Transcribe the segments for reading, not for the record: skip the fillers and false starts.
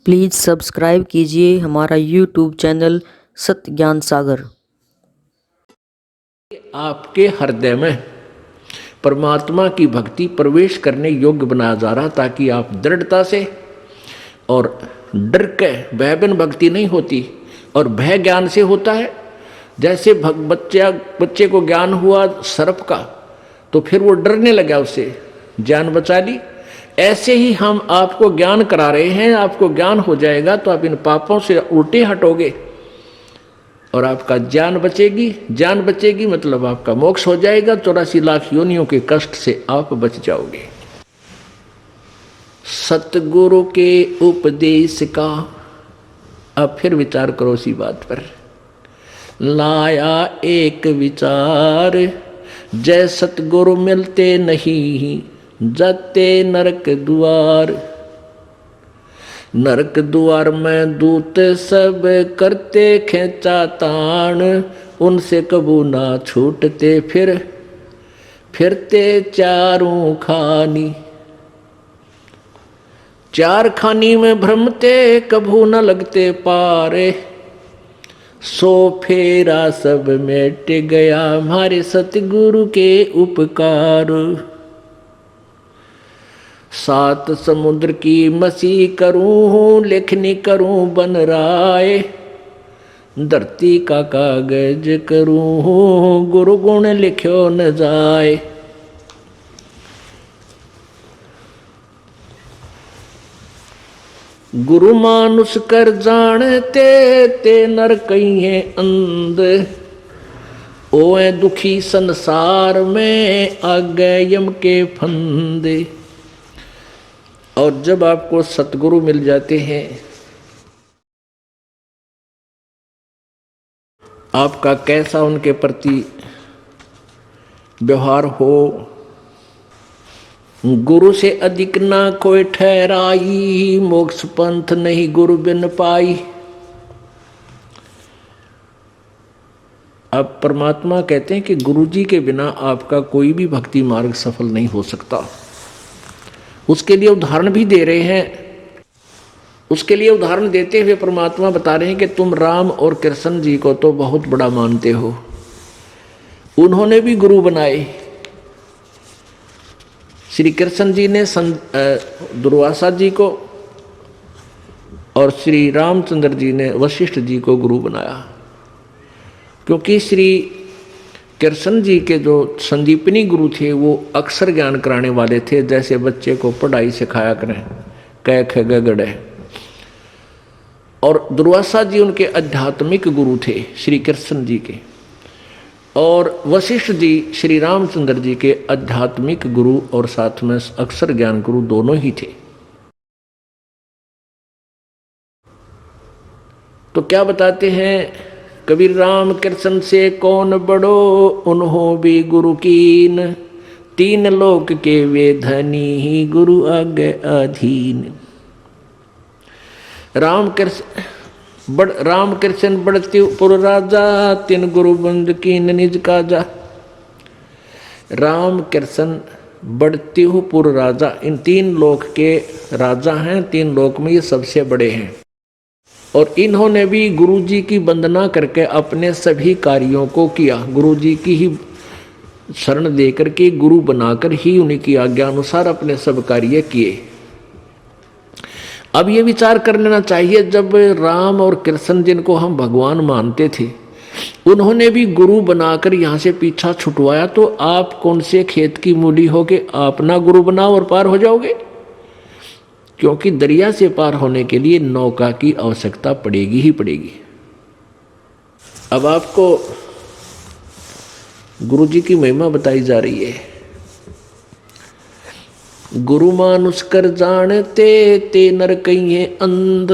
Please subscribe कीजिए हमारा YouTube channel सत्य ज्ञान सागर। आपके हृदय में परमात्मा की भक्ति प्रवेश करने योग्य बनाया जा रहा, ताकि आप दृढ़ता से और डर के, भय बिन भक्ति नहीं होती, और भय ज्ञान से होता है। जैसे बच्चे को ज्ञान हुआ सर्प का, तो फिर वो डरने लगा, उससे जान बचा ली। ऐसे ही हम आपको ज्ञान करा रहे हैं, आपको ज्ञान हो जाएगा तो आप इन पापों से उल्टे हटोगे और आपका जान बचेगी। जान बचेगी मतलब आपका मोक्ष हो जाएगा, 84 लाख योनियों के कष्ट से आप बच जाओगे। सतगुरु के उपदेश का अब फिर विचार करो इसी बात पर। लाया एक विचार, जय सतगुरु मिलते नहीं, जाते नरक द्वार। नरक द्वार में दूत सब करते खेचा तान, उनसे कबू ना छूटते फिरते चारों खानी। चार खानी में भ्रमते कबू न लगते पारे, सो फेरा सब मिट गया हमारे सतगुरु के उपकार। सात समुद्र की मसी करूं, लेखनी करूं बन राय, धरती का कागज करूं, गुरु गुण लिखो न जाए। गुरु मानुष कर जानते ते नर कहिए अंध, ओए दुखी संसार में आगे यम के फंदे। और जब आपको सतगुरु मिल जाते हैं, आपका कैसा उनके प्रति व्यवहार हो, गुरु से अधिक ना कोई ठहराई, मोक्ष पंथ नहीं गुरु बिन पाई। अब परमात्मा कहते हैं कि गुरु जी के बिना आपका कोई भी भक्ति मार्ग सफल नहीं हो सकता। उसके लिए उदाहरण भी दे रहे हैं। उसके लिए उदाहरण देते हुए परमात्मा बता रहे हैं कि तुम राम और कृष्ण जी को तो बहुत बड़ा मानते हो, उन्होंने भी गुरु बनाए। श्री कृष्ण जी ने दुर्वासा जी को और श्री रामचंद्र जी ने वशिष्ठ जी को गुरु बनाया, क्योंकि श्री कृष्ण जी के जो संदीपनी गुरु थे वो अक्षर ज्ञान कराने वाले थे, जैसे बच्चे को पढ़ाई सिखाया करें, क ख ग घ ङ। और दुर्वासा जी उनके आध्यात्मिक गुरु थे श्री कृष्ण जी के, और वशिष्ठ जी श्री रामचंद्र जी के आध्यात्मिक गुरु और साथ में अक्षर ज्ञान गुरु दोनों ही थे। तो क्या बताते हैं कबीर, राम कृष्ण से कौन बड़ो, उन्हों भी गुरु कीन, तीन लोक के वे धनी, गुरु आगे अधीन। राम कृष्ण बढ़ती पुर राजा, तीन गुरु बंद कीन निज काजा। राम कृष्ण बढ़ती पुर राजा, इन तीन लोक के राजा हैं, तीन लोक में ये सबसे बड़े हैं। और इन्होंने भी गुरु जी की वंदना करके अपने सभी कार्यों को किया, गुरु जी की ही शरण देकर के गुरु बनाकर ही उनकी आज्ञा अनुसार अपने सब कार्य किए। अब ये विचार कर लेना चाहिए, जब राम और कृष्ण जिनको हम भगवान मानते थे, उन्होंने भी गुरु बनाकर यहाँ से पीछा छुटवाया, तो आप कौन से खेत की मूली हो के अपना गुरु बनाओ और पार हो जाओगे? क्योंकि दरिया से पार होने के लिए नौका की आवश्यकता पड़ेगी ही पड़ेगी। अब आपको गुरु जी की महिमा बताई जा रही है। गुरु मानुष कर जानते ते नर कहिए अंध।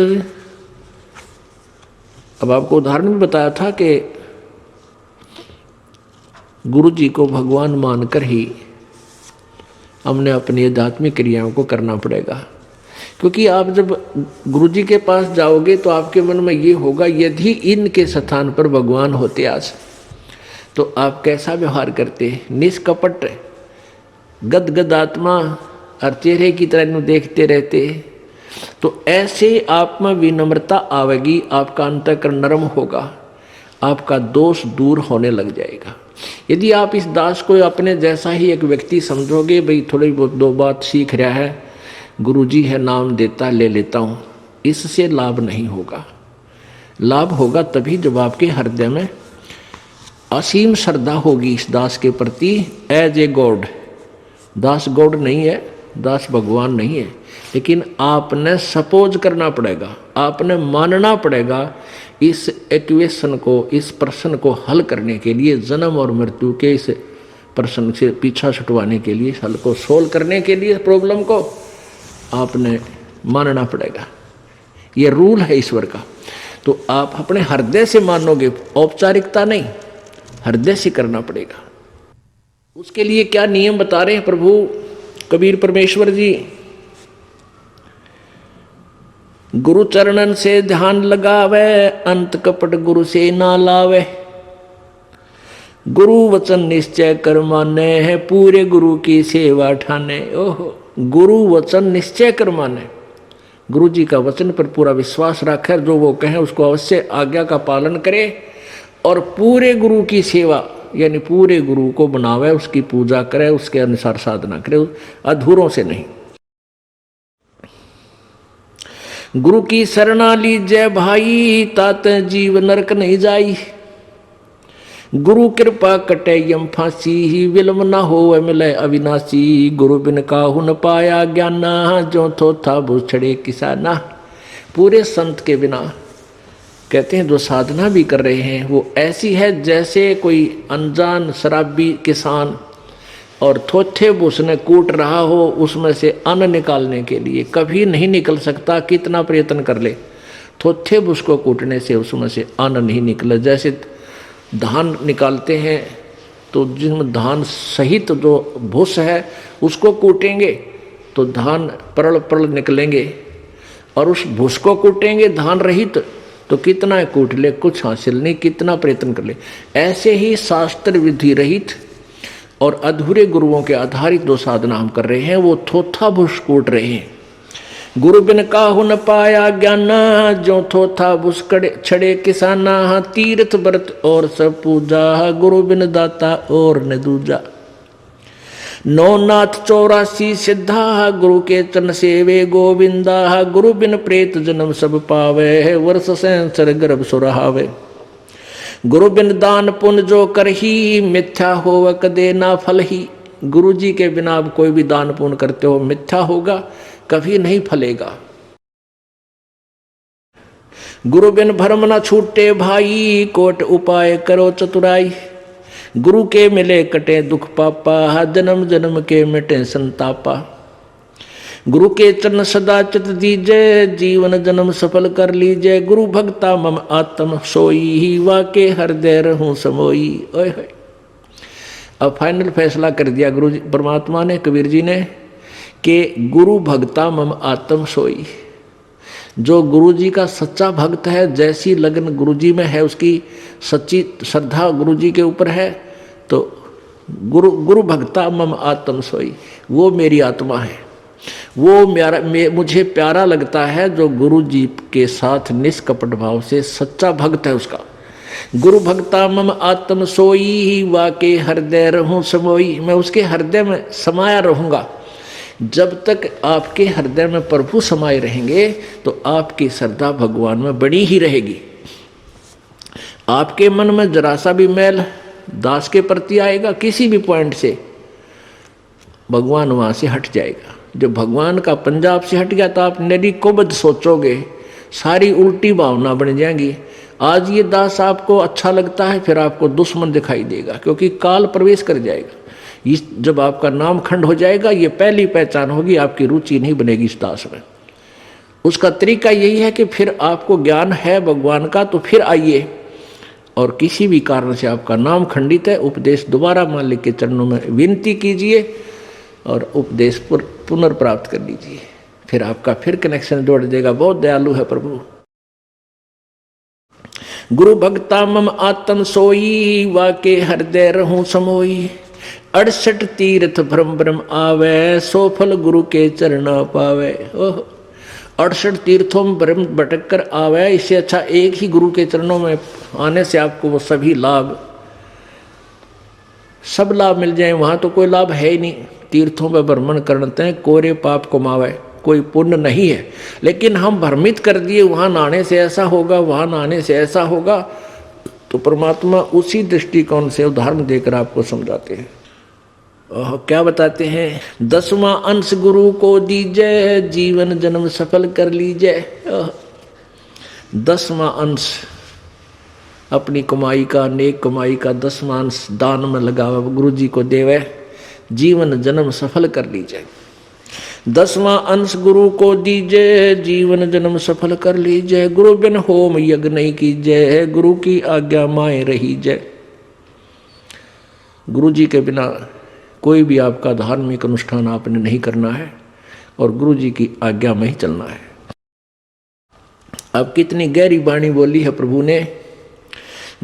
अब आपको उदाहरण भी बताया था कि गुरु जी को भगवान मानकर ही हमने अपनी आध्यात्मिक क्रियाओं को करना पड़ेगा। क्योंकि आप जब गुरु जी के पास जाओगे तो आपके मन में ये होगा, यदि इनके स्थान पर भगवान होते आज, तो आप कैसा व्यवहार करते? निष्कपट गदगद आत्मा और चेहरे की तरह देखते रहते, तो ऐसे आप में विनम्रता आवेगी, आपका अंतःकरण नरम होगा, आपका दोष दूर होने लग जाएगा। यदि आप इस दास को अपने जैसा ही एक व्यक्ति समझोगे, भाई थोड़ी बहुत दो बात सीख रहा है, गुरुजी है नाम देता ले लेता हूँ, इससे लाभ नहीं होगा। लाभ होगा तभी जब आपके हृदय में असीम श्रद्धा होगी इस दास के प्रति एज ए गॉड। दास गॉड नहीं है, दास भगवान नहीं है, लेकिन आपने सपोज करना पड़ेगा, आपने मानना पड़ेगा इस इक्वेशन को, इस प्रश्न को हल करने के लिए, जन्म और मृत्यु के इस प्रश्न से पीछा छुटवाने के लिए, हल को सोल्व करने के लिए, प्रॉब्लम को आपने मानना पड़ेगा। ये रूल है ईश्वर का। तो आप अपने हृदय से मानोगे, औपचारिकता नहीं, हृदय से करना पड़ेगा। उसके लिए क्या नियम बता रहे हैं प्रभु कबीर परमेश्वर जी? गुरु चरणन से ध्यान लगावे, अंत कपट गुरु से ना लावे। गुरु वचन निश्चय कर माने है, पूरे गुरु की सेवा ठाने। ओहो, गुरु वचन निश्चय कर माने, गुरु जी का वचन पर पूरा विश्वास रखे, जो वो कहें उसको अवश्य आज्ञा का पालन करे, और पूरे गुरु की सेवा यानी पूरे गुरु को बनावे, उसकी पूजा करे, उसके अनुसार साधना करे, अधूरों से नहीं। गुरु की शरणा लीजय भाई, तात जीव नरक नहीं जाई। गुरु कृपा कटे यम फांसी, विलम न हो मिले अविनाशी। गुरु बिन काहू न पाया ज्ञाना, जो थोथा भूछड़े किसाना। पूरे संत के बिना कहते हैं जो साधना भी कर रहे हैं वो ऐसी है जैसे कोई अनजान शराबी किसान और थोथे उसने कूट रहा हो, उसमें से अन्न निकालने के लिए कभी नहीं निकल सकता, कितना प्रयत्न कर ले, थोथे उसको कूटने से उसमें से अन्न नहीं निकले। जैसे धान निकालते हैं तो जिसमें धान सहित जो भूस है उसको कूटेंगे तो धान परल परल निकलेंगे, और उस भूस को कूटेंगे धान रहित तो कितना कूट ले, कुछ हासिल नहीं, कितना प्रयत्न कर ले। ऐसे ही शास्त्र विधि रहित और अधूरे गुरुओं के आधारित जो साधना हम कर रहे हैं वो थोथा भूस कूट रहे हैं। गुरु बिन काहू न पाया ज्ञाना, जो थोथा भूस छड़े किसाना। तीर्थ व्रत और सब पूजा, गुरु बिन दाता और न दूजा। नौनाथ 84 सिद्धा, गुरु के चरण सेवे गोविंदा। गुरु बिन प्रेत जन्म सब पावे, वर्ष संसर गर्भ सुरहावे। गुरु बिन दान पुण्य जो करही, मिथ्या होव कदे ना फल ही। गुरु जी के बिना आप कोई भी दान पुण्य करते हो मिथ्या होगा, कभी नहीं फलेगा। गुरु बिन भरम न छूटे भाई, कोट उपाय करो चतुराई। गुरु के मिले कटे दुख पापा, जन्म जन्म के मिटे संतापा। गुरु के चरण सदा चित दीजय, जीवन जन्म सफल कर लीजय। गुरु भक्ता मम आत्म सोई, वाके हृदय रहूं समोई। ओए होए, अब फाइनल फैसला कर दिया गुरु जी परमात्मा ने, कबीर जी ने, कि गुरु भक्ता मम आत्म सोई। जो गुरु जी का सच्चा भक्त है, जैसी लगन गुरु जी में है, उसकी सच्ची श्रद्धा गुरु जी के ऊपर है, तो गुरु भक्ता मम आत्म सोई, वो मेरी आत्मा है, वो मुझे प्यारा लगता है जो गुरु जी के साथ निष्कपट भाव से सच्चा भक्त है उसका। गुरु भक्ता मम आत्म सोई, वाके हृदय रहूं समोई। मैं उसके हृदय में समाया रहूंगा। जब तक आपके हृदय में प्रभु समाये रहेंगे तो आपकी श्रद्धा भगवान में बनी ही रहेगी। आपके मन में जरा सा भी मैल दास के प्रति आएगा किसी भी पॉइंट से, भगवान वहां से हट जाएगा। जब भगवान का पंजाब से हट गया तो आप निरीकोबद्ध सोचोगे, सारी उल्टी भावना बन जाएंगी। आज ये दास आपको अच्छा लगता है, फिर आपको दुश्मन दिखाई देगा, क्योंकि काल प्रवेश कर जाएगा। जब आपका नाम खंड हो जाएगा, ये पहली पहचान होगी, आपकी रुचि नहीं बनेगी इस दास में। उसका तरीका यही है कि फिर आपको ज्ञान है भगवान का तो फिर आइए, और किसी भी कारण से आपका नाम खंडित है, उपदेश दोबारा मालिक के चरणों में विनती कीजिए और उपदेश पुनर्प्राप्त कर लीजिए, फिर आपका फिर कनेक्शन जोड़ देगा। बहुत दयालु है प्रभु। गुरु भक्ता मम आत्म सोई, वाके हृदय रहूं समोई। 68 तीर्थ भ्रम भ्रम आवे, सो फल गुरु के चरण पावे। ओह, 68 तीर्थों में ब्रह्म भटक कर आवे, इससे अच्छा एक ही गुरु के चरणों में आने से आपको वो सभी लाभ, सब लाभ मिल जाए। वहाँ तो कोई लाभ है ही नहीं। तीर्थों पर भ्रमण करते हैं, कोरे पाप कमावे, कोई पुण्य नहीं है। लेकिन हम भ्रमित कर दिए वहाँ नहाने से ऐसा होगा, वहाँ नहाने से ऐसा होगा, तो परमात्मा उसी दृष्टिकोण से उदाहरण देकर आपको समझाते हैं। क्या बताते हैं? 10वां अंश गुरु को दीजिए, जीवन जन्म सफल कर लीजिए। 10वां अंश अपनी कमाई का, नेक कमाई का 10वां अंश दान में लगावा, गुरु जी को देवे, जीवन जन्म सफल कर लीजिए। 10वां अंश गुरु को दीजिए, जीवन जन्म सफल कर लीजिए। गुरु बिन होम यज्ञ नहीं कीजिए, गुरु की आज्ञा माए रहीजे। गुरु जी के बिना कोई भी आपका धार्मिक अनुष्ठान आपने नहीं करना है और गुरु जी की आज्ञा में ही चलना है। अब कितनी गहरी वाणी बोली है प्रभु ने।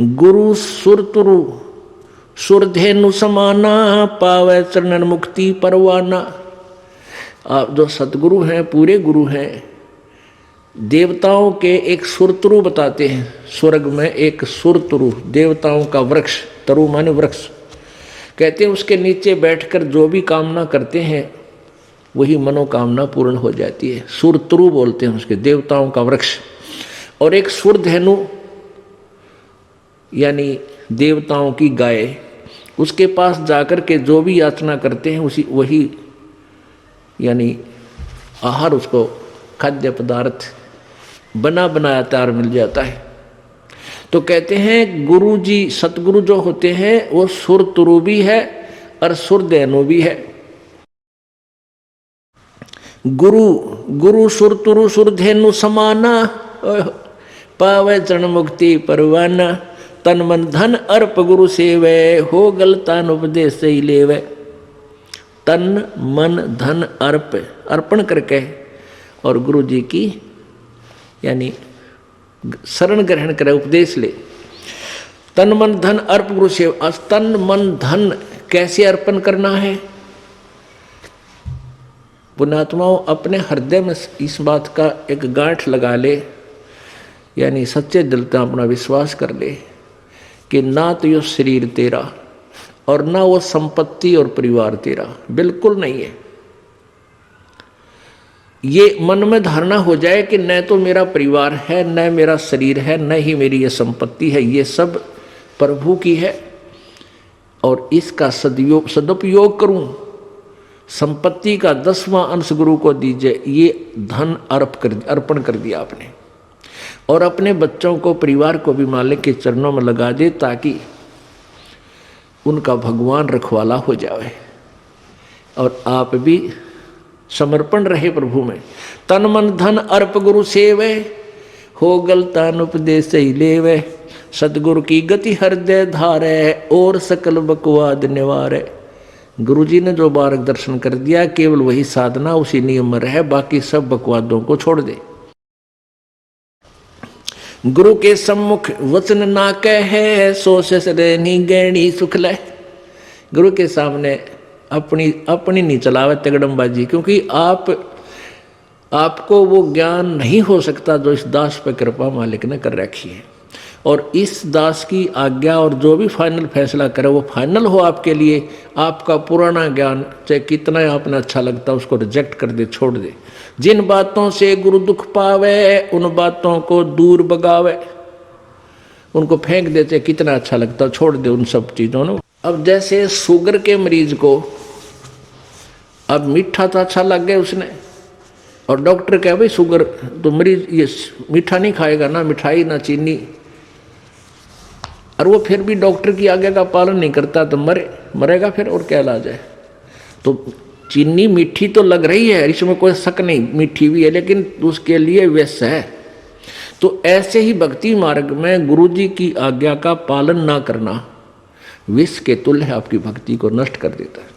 गुरु सुरतुरु सुरधेनु समाना, पावे चरणन मुक्ति परवाना। आप जो सतगुरु हैं, पूरे गुरु हैं, देवताओं के एक सुरतरु बताते हैं। स्वर्ग में एक सुरतरु, देवताओं का वृक्ष, तरु माने वृक्ष, कहते हैं उसके नीचे बैठकर जो भी कामना करते हैं वही मनोकामना पूर्ण हो जाती है। सुरतरु बोलते हैं उसके, देवताओं का वृक्ष। और एक सुरधेनु यानी देवताओं की गाय, उसके पास जाकर के जो भी याचना करते हैं उसी वही यानी आहार, उसको खाद्य पदार्थ बना बनाया तैयार मिल जाता है। तो कहते हैं गुरु जी, सतगुरु जो होते हैं वो सुरतुरु भी है और सुरधेनु भी है। गुरु गुरु सुरतुरु सुरधेनु समाना, पावे चरण मुक्ति परवाना। तन मन धन अर्प गुरु सेवे, हो गलतान उपदेश से ही लेवे। तन मन धन अर्प, अर्पण करके और गुरु जी की यानी शरण ग्रहण करे, उपदेश ले। तन मन धन अर्प गुरु सेवा। तन मन धन कैसे अर्पण करना है? पुण्यात्माओं, अपने हृदय में इस बात का एक गांठ लगा ले, यानी सच्चे दिल से अपना विश्वास कर ले कि ना तो ये शरीर तेरा और ना वो संपत्ति और परिवार तेरा, बिल्कुल नहीं है। ये मन में धारणा हो जाए कि न तो मेरा परिवार है, न मेरा शरीर है, न ही मेरी ये संपत्ति है, ये सब प्रभु की है और इसका सदुपयोग करूं। संपत्ति का 10वां अंश गुरु को दीजिए, ये धन अर्पण कर दिया आपने। और अपने बच्चों को, परिवार को भी मालिक के चरणों में लगा दे ताकि उनका भगवान रखवाला हो जाए और आप भी समर्पण रहे प्रभु में। तन मन धन अर्प गुरु सेवे, हो गलतान उपदेश ही लेवे। सतगुरु की गति हृदय धारे, और सकल बकवाद निवारे। गुरु जी ने जो मार्गदर्शन कर दिया, केवल वही साधना, उसी नियम में रहे, बाकी सब बकवादों को छोड़ दे। गुरु के सम्मुख वचन ना कहे, सो ससरेनी गैणी सुख ले। गुरु के सामने अपनी नहीं चलावे तगड़मबाजी, क्योंकि आपको वो ज्ञान नहीं हो सकता जो इस दास पर कृपा मालिक ने कर रखी है। और इस दास की आज्ञा और जो भी फाइनल फैसला करे वो फाइनल हो आपके लिए। आपका पुराना ज्ञान चाहे कितना आपने अच्छा लगता उसको रिजेक्ट कर दे, छोड़ दे। जिन बातों से गुरु दुख पावे, उन बातों को दूर भगावे। उनको फेंक देते, कितना अच्छा लगता, छोड़ दे उन सब चीज़ों को। अब जैसे शुगर के मरीज को अब मीठा तो अच्छा लग गया उसने, और डॉक्टर कहे भाई शुगर तो मरीज ये मीठा नहीं खाएगा, ना मिठाई ना चीनी, और वो फिर भी डॉक्टर की आज्ञा का पालन नहीं करता तो मरेगा फिर, और क्या इलाज है। तो चीनी मीठी तो लग रही है, इसमें कोई शक नहीं, मीठी भी है, लेकिन उसके लिए विष है। तो ऐसे ही भक्ति मार्ग में गुरु जी की आज्ञा का पालन ना करना विष के तुल्य है, आपकी भक्ति को नष्ट कर देता है।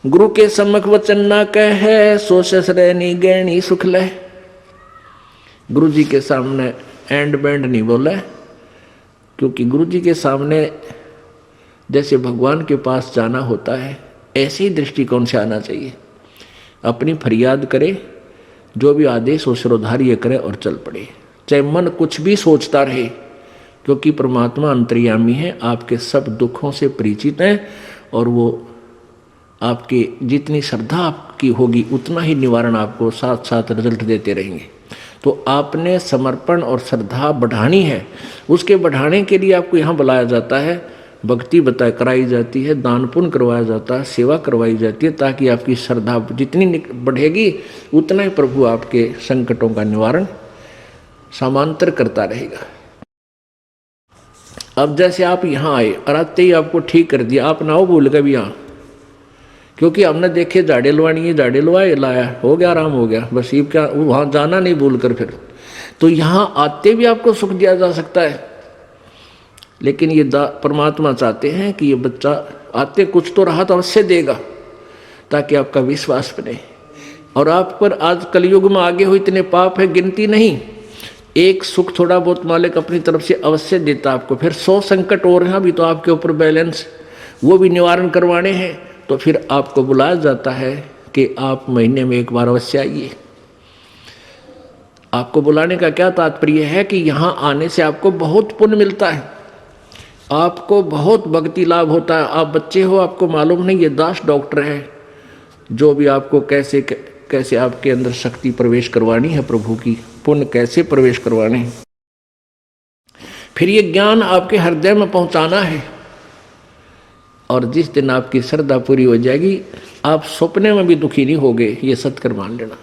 गुरु के सम्मुख वचन ना कहे, सो ससरेनी गैणी सुख ले। गुरु जी के सामने एंड बैंड नहीं बोला, क्योंकि गुरु जी के सामने जैसे भगवान के पास जाना होता है, ऐसे ही दृष्टिकोण से आना चाहिए। अपनी फरियाद करे जो भी आदेश हो सिरोधार्य करे और चल पड़े, चाहे मन कुछ भी सोचता रहे, क्योंकि परमात्मा अंतर्यामी है, आपके सब दुखों से परिचित है और वो आपके जितनी श्रद्धा आपकी होगी उतना ही निवारण आपको साथ साथ रिजल्ट देते रहेंगे। तो आपने समर्पण और श्रद्धा बढ़ानी है, उसके बढ़ाने के लिए आपको यहाँ बुलाया जाता है, भक्ति कराई जाती है, दान पुण्य करवाया जाता है, सेवा करवाई जाती है, ताकि आपकी श्रद्धा जितनी बढ़ेगी उतना ही प्रभु आपके संकटों का निवारण समांतर करता रहेगा। अब जैसे आप यहाँ आए और आते ही आपको ठीक कर दिया, आप ना हो भूल गए भी यहाँ, क्योंकि हमने देखे झाड़े लवानी है, झाड़े लवाए लाया, हो गया, आराम हो गया, बस ये क्या वहाँ जाना नहीं भूल कर फिर। तो यहाँ आते भी आपको सुख दिया जा सकता है, लेकिन ये परमात्मा चाहते हैं कि ये बच्चा आते कुछ तो राहत अवश्य देगा, ताकि आपका विश्वास बने। और आप पर आज कलयुग में आगे हो इतने पाप है गिनती नहीं, एक सुख थोड़ा बहुत मालिक अपनी तरफ से अवश्य देता आपको, फिर 100 संकट और हैं अभी तो आपके ऊपर बैलेंस, वो भी निवारण करवाने हैं। तो फिर आपको बुलाया जाता है कि आप महीने में एक बार अवश्य आइए। आपको बुलाने का क्या तात्पर्य है कि यहाँ आने से आपको बहुत पुण्य मिलता है, आपको बहुत भक्ति लाभ होता है। आप बच्चे हो, आपको मालूम नहीं, ये दास डॉक्टर है जो भी आपको कैसे कैसे आपके अंदर शक्ति प्रवेश करवानी है, प्रभु की पुण्य कैसे प्रवेश करवाने हैं, फिर ये ज्ञान आपके हृदय में पहुंचाना है। और जिस दिन आपकी श्रद्धा पूरी हो जाएगी, आप सपने में भी दुखी नहीं होगे, ये सत्कर मान लेना।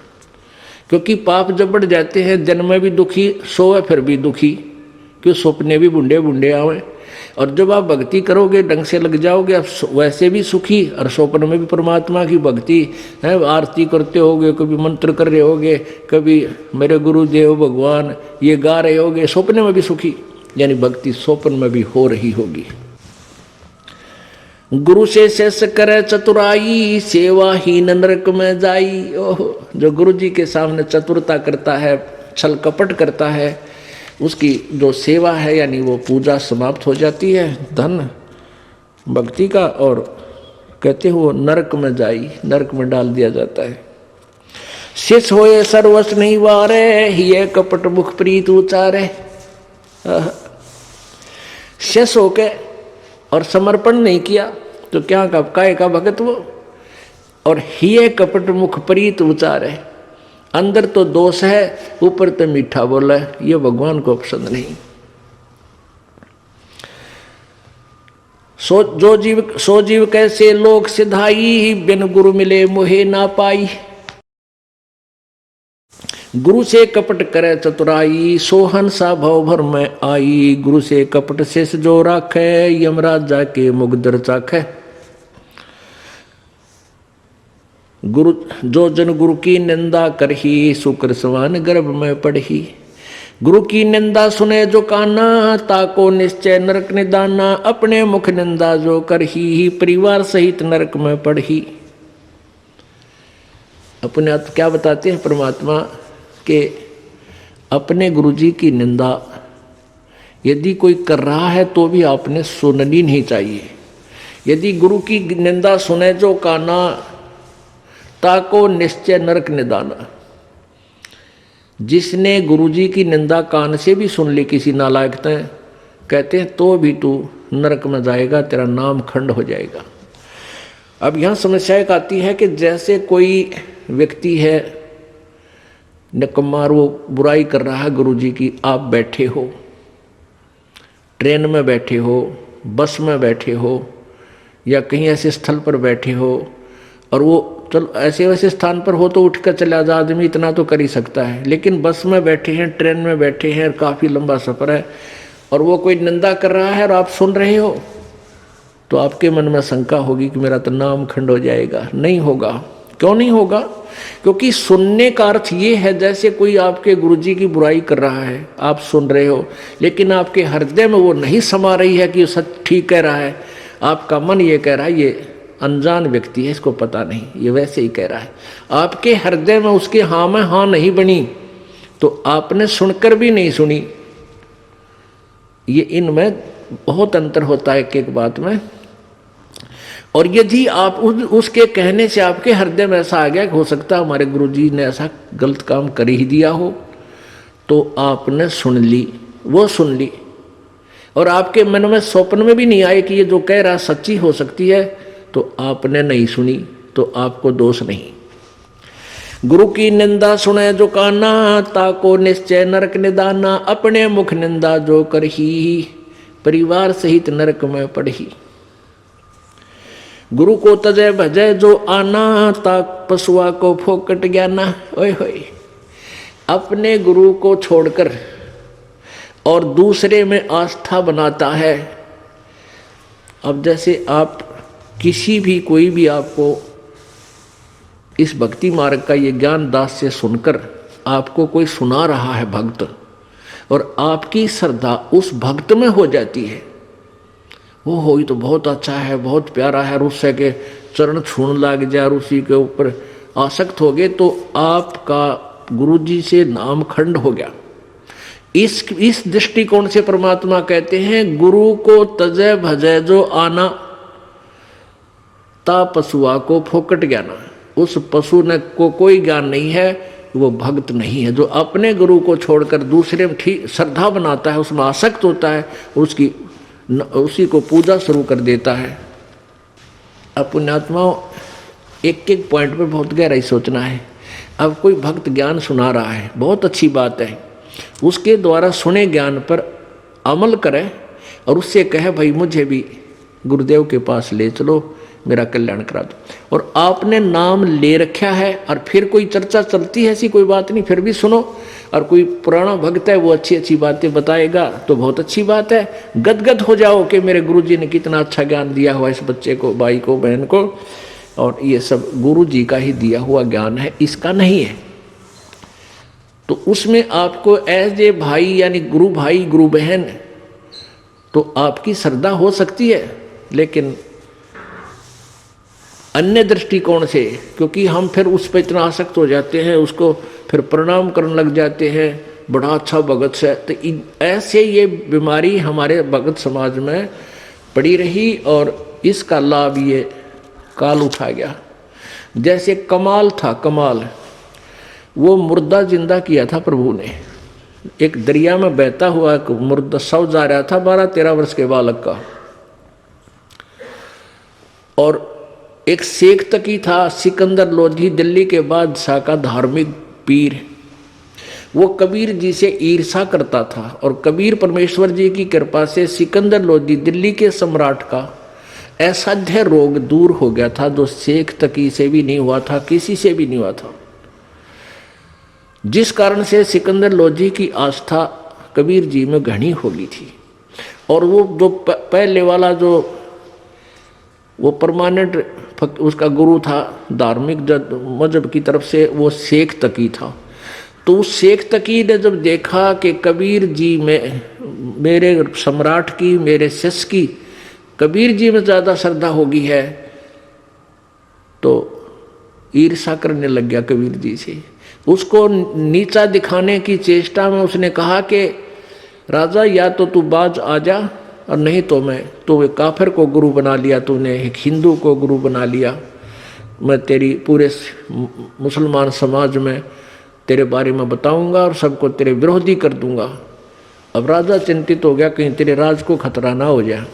क्योंकि पाप जब बढ़ जाते हैं, दिन में भी दुखी, सोए फिर भी दुखी, क्यों सपने भी बुंडे बुंडे आवे। और जब आप भक्ति करोगे, ढंग से लग जाओगे, आप वैसे भी सुखी और स्वप्न में भी परमात्मा की भक्ति है, आरती करते होगे, कभी मंत्र कर रहे होगे, कभी मेरे गुरुदेव भगवान ये गा रहे होगे, स्वप्न में भी सुखी, यानी भक्ति स्वप्न में भी हो रही होगी। गुरु से शेष करे चतुराई, सेवाहीन नरक में जाई। ओह, जो गुरु जी के सामने चतुरता करता है, छल कपट करता है, उसकी जो सेवा है यानी वो पूजा समाप्त हो जाती है, धन भक्ति का, और कहते हैं वो नरक में जाई, नरक में डाल दिया जाता है। शिष होए सर्वस नहीं वारे, ये कपट मुख प्रीत उचारे। शेष होके और समर्पण नहीं किया तो क्या काय का भगत वो, और हिये कपट मुख प्रीत उचारे, अंदर तो दोष है, ऊपर तो मीठा बोला है, ये भगवान को पसंद नहीं। सो जीव कैसे लोक सिधाई, बिन गुरु मिले मोहे ना पाई। गुरु से कपट करे चतुराई, सोहन सा भव भर में आई। गुरु से कपट शेष जो राखे, यमराज जाके मुगदर चाखे। गुरु जो जन गुरु की निंदा करही, शुक्र समान गर्भ में पढ़ही। गुरु की निंदा सुने जो काना, ताको निश्चय नरक निदाना। अपने मुख निंदा जो करही, परिवार सहित नरक में पढ़ही। अपने आप क्या बताते हैं परमात्मा के, अपने गुरुजी की निंदा यदि कोई कर रहा है तो भी आपने सुननी नहीं चाहिए। यदि गुरु की निंदा सुने जो काना, ताको निश्चय नरक निदाना। जिसने गुरुजी की निंदा कान से भी सुन ली किसी नालायक ने, कहते हैं तो भी तू नरक में जाएगा, तेरा नाम खंड हो जाएगा। अब यहाँ समस्या एक आती है कि जैसे कोई व्यक्ति है निकम्मा, वो बुराई कर रहा है गुरुजी की, आप बैठे हो, ट्रेन में बैठे हो, बस में बैठे हो, या कहीं ऐसे स्थल पर बैठे हो, और वो चलो ऐसे वैसे स्थान पर हो तो उठ कर चला जा, आदमी इतना तो कर ही सकता है। लेकिन बस में बैठे हैं, ट्रेन में बैठे हैं, काफ़ी लंबा सफ़र है, और वो कोई निंदा कर रहा है और आप सुन रहे हो, तो आपके मन में शंका होगी कि मेरा तो नाम खंड हो जाएगा। नहीं होगा। क्यों नहीं होगा? क्योंकि सुनने का अर्थ ये है जैसे कोई आपके गुरुजी की बुराई कर रहा है, आप सुन रहे हो, लेकिन आपके हृदय में वो नहीं समा रही है कि वो सच ठीक कह रहा है। आपका मन ये कह रहा है ये अनजान व्यक्ति है, इसको पता नहीं, ये वैसे ही कह रहा है। आपके हृदय में उसके हाँ में हाँ नहीं बनी, तो आपने सुनकर भी नहीं सुनी। ये इनमें बहुत अंतर होता है एक एक बात में। और यदि आप उसके कहने से आपके हृदय में ऐसा आ गया कि हो सकता है हमारे गुरुजी ने ऐसा गलत काम कर ही दिया हो, तो आपने सुन ली, वो सुन ली, और आपके मन में स्वप्न में भी नहीं आए कि ये जो कह रहा सच्ची हो सकती है, तो आपने नहीं सुनी, तो आपको दोष नहीं। गुरु की निंदा सुने जो काना, ताको निश्चय नरक निदाना। अपने मुख निंदा जो करही, परिवार सहित नरक में पड़ही। गुरु को तजय भजय जो आना, ताक पशुआ को फोकट ज्ञाना। ओए होए, अपने गुरु को छोड़कर और दूसरे में आस्था बनाता है। अब जैसे आप किसी भी कोई भी आपको इस भक्ति मार्ग का ये ज्ञान दास से सुनकर आपको कोई सुना रहा है भक्त, और आपकी श्रद्धा उस भक्त में हो जाती है, वो हो तो बहुत अच्छा है, बहुत प्यारा है, और उससे के चरण छूने लग जाए और उसी के ऊपर आसक्त हो गए, तो आपका गुरुजी से नाम खंड हो गया। इस दृष्टिकोण से परमात्मा कहते हैं, गुरु को तजय भजय जो आना, ता पशुआ को फोकट ज्ञाना। उस पशु ने को कोई ज्ञान नहीं है, वो भक्त नहीं है। जो अपने गुरु को छोड़कर दूसरे में ठीक श्रद्धा बनाता है, उसमें आसक्त होता है, उसी को पूजा शुरू कर देता है। अब पुण्यात्माओं, एक एक पॉइंट पे बहुत गहराई सोचना है। अब कोई भक्त ज्ञान सुना रहा है, बहुत अच्छी बात है, उसके द्वारा सुने ज्ञान पर अमल करे और उससे कहे भाई मुझे भी गुरुदेव के पास ले चलो, मेरा कल्याण करा दो। और आपने नाम ले रखा है और फिर कोई चर्चा चलती है, ऐसी कोई बात नहीं, फिर भी सुनो। और कोई पुराना भक्त है, वो अच्छी अच्छी बातें बताएगा तो बहुत अच्छी बात है, गदगद हो जाओ कि मेरे गुरुजी ने कितना अच्छा ज्ञान दिया हुआ इस बच्चे को, भाई को, बहन को, और ये सब गुरुजी का ही दिया हुआ ज्ञान है, इसका नहीं है। तो उसमें आपको एज ए भाई यानी गुरु भाई गुरु बहन, तो आपकी श्रद्धा हो सकती है, लेकिन अन्य दृष्टिकोण से, क्योंकि हम फिर उस पर इतना आसक्त हो जाते हैं, उसको फिर प्रणाम करने लग जाते हैं, बड़ा अच्छा भगत है। तो ऐसे ये बीमारी हमारे भगत समाज में पड़ी रही और इसका लाभ ये काल उठा गया। जैसे कमाल था, कमाल वो मुर्दा जिंदा किया था प्रभु ने। एक दरिया में बहता हुआ एक मुर्दा शव जा रहा था 12-13 वर्ष के बालक का, और एक शेख तकी था सिकंदर लोधी, दिल्ली के बादशाह का धार्मिक पीर। वो कबीर जी से ईर्षा करता था, और कबीर परमेश्वर जी की कृपा से सिकंदर लोधी दिल्ली के सम्राट का असाध्य रोग दूर हो गया था, जो शेख तकी से भी नहीं हुआ था, किसी से भी नहीं हुआ था। जिस कारण से सिकंदर लोधी की आस्था कबीर जी में घनी हो गई थी। और वो जो पहले वाला जो वो परमानेंट उसका गुरु था धार्मिक मजहब की तरफ से, वो शेख तकी था। तो उस शेख तकी ने जब देखा कि कबीर जी में, मेरे सम्राट की, मेरे शिष्य की कबीर जी में ज़्यादा श्रद्धा होगी है, तो ईर्षा करने लग गया कबीर जी से। उसको नीचा दिखाने की चेष्टा में उसने कहा कि राजा या तो तू बाज आ जा, और नहीं तो मैं, तो वे काफिर को गुरु बना लिया तूने, एक हिंदू को गुरु बना लिया, मैं तेरी पूरे मुसलमान समाज में तेरे बारे में बताऊंगा और सबको तेरे विरोधी कर दूंगा। अब राजा चिंतित हो गया कहीं तेरे राज को खतरा ना हो जाए।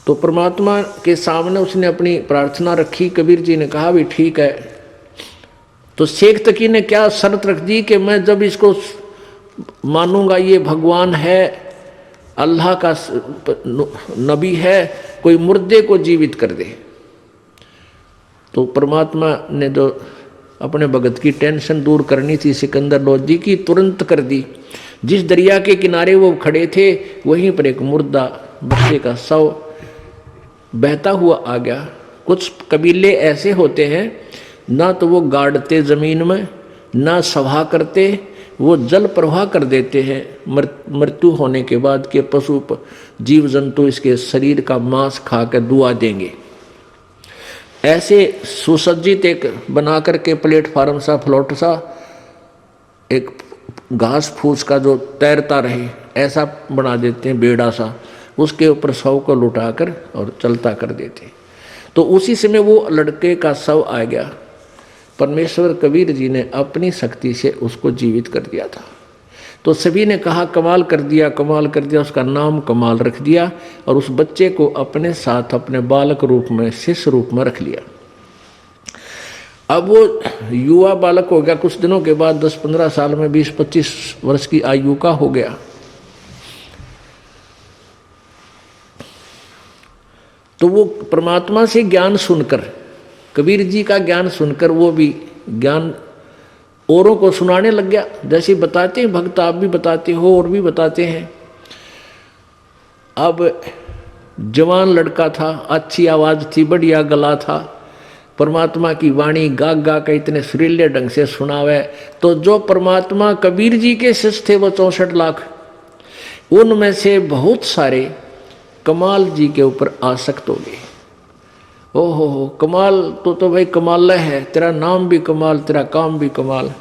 तो परमात्मा के सामने उसने अपनी प्रार्थना रखी। कबीर जी ने कहा भी ठीक है। तो शेख तकी ने क्या शर्त रख दी कि मैं जब इसको मानूंगा ये भगवान है, अल्लाह का नबी है, कोई मुर्दे को जीवित कर दे। तो परमात्मा ने जो अपने भगत की टेंशन दूर करनी थी सिकंदर लोधी की, तुरंत कर दी। जिस दरिया के किनारे वो खड़े थे वहीं पर एक मुर्दा बच्चे का शव बहता हुआ आ गया। कुछ कबीले ऐसे होते हैं, ना तो वो गाड़ते ज़मीन में, ना सभा करते, वो जल प्रवाह कर देते हैं मृत्यु होने के बाद के पशु जीव जंतु इसके शरीर का मांस खा कर दुआ देंगे। ऐसे सुसज्जित एक बना करके प्लेटफार्म सा, फ्लोट सा, एक घास फूस का जो तैरता रहे ऐसा बना देते हैं, बेड़ा सा, उसके ऊपर शव को लुटाकर और चलता कर देते। तो उसी समय वो लड़के का शव आ गया। परमेश्वर कबीर जी ने अपनी शक्ति से उसको जीवित कर दिया था। तो सभी ने कहा कमाल कर दिया, कमाल कर दिया। उसका नाम कमाल रख दिया और उस बच्चे को अपने साथ अपने बालक रूप में, शिष्य रूप में रख लिया। अब वो युवा बालक हो गया। कुछ दिनों के बाद 10-15 साल में 20-25 वर्ष की आयु का हो गया। तो वो परमात्मा से ज्ञान सुनकर, कबीर जी का ज्ञान सुनकर वो भी ज्ञान औरों को सुनाने लग गया। जैसे बताते हैं भक्त, आप भी बताते हो और भी बताते हैं। अब जवान लड़का था, अच्छी आवाज़ थी, बढ़िया गला था, परमात्मा की वाणी गा गा के इतने सुरीले ढंग से सुनावे। तो जो परमात्मा कबीर जी के शिष्य थे वो 64 लाख, उनमें से बहुत सारे कमाल जी के ऊपर आसक्त हो गए। ओहो कमाल तो भाई कमाल है, तेरा नाम भी कमाल, तेरा काम भी कमाल,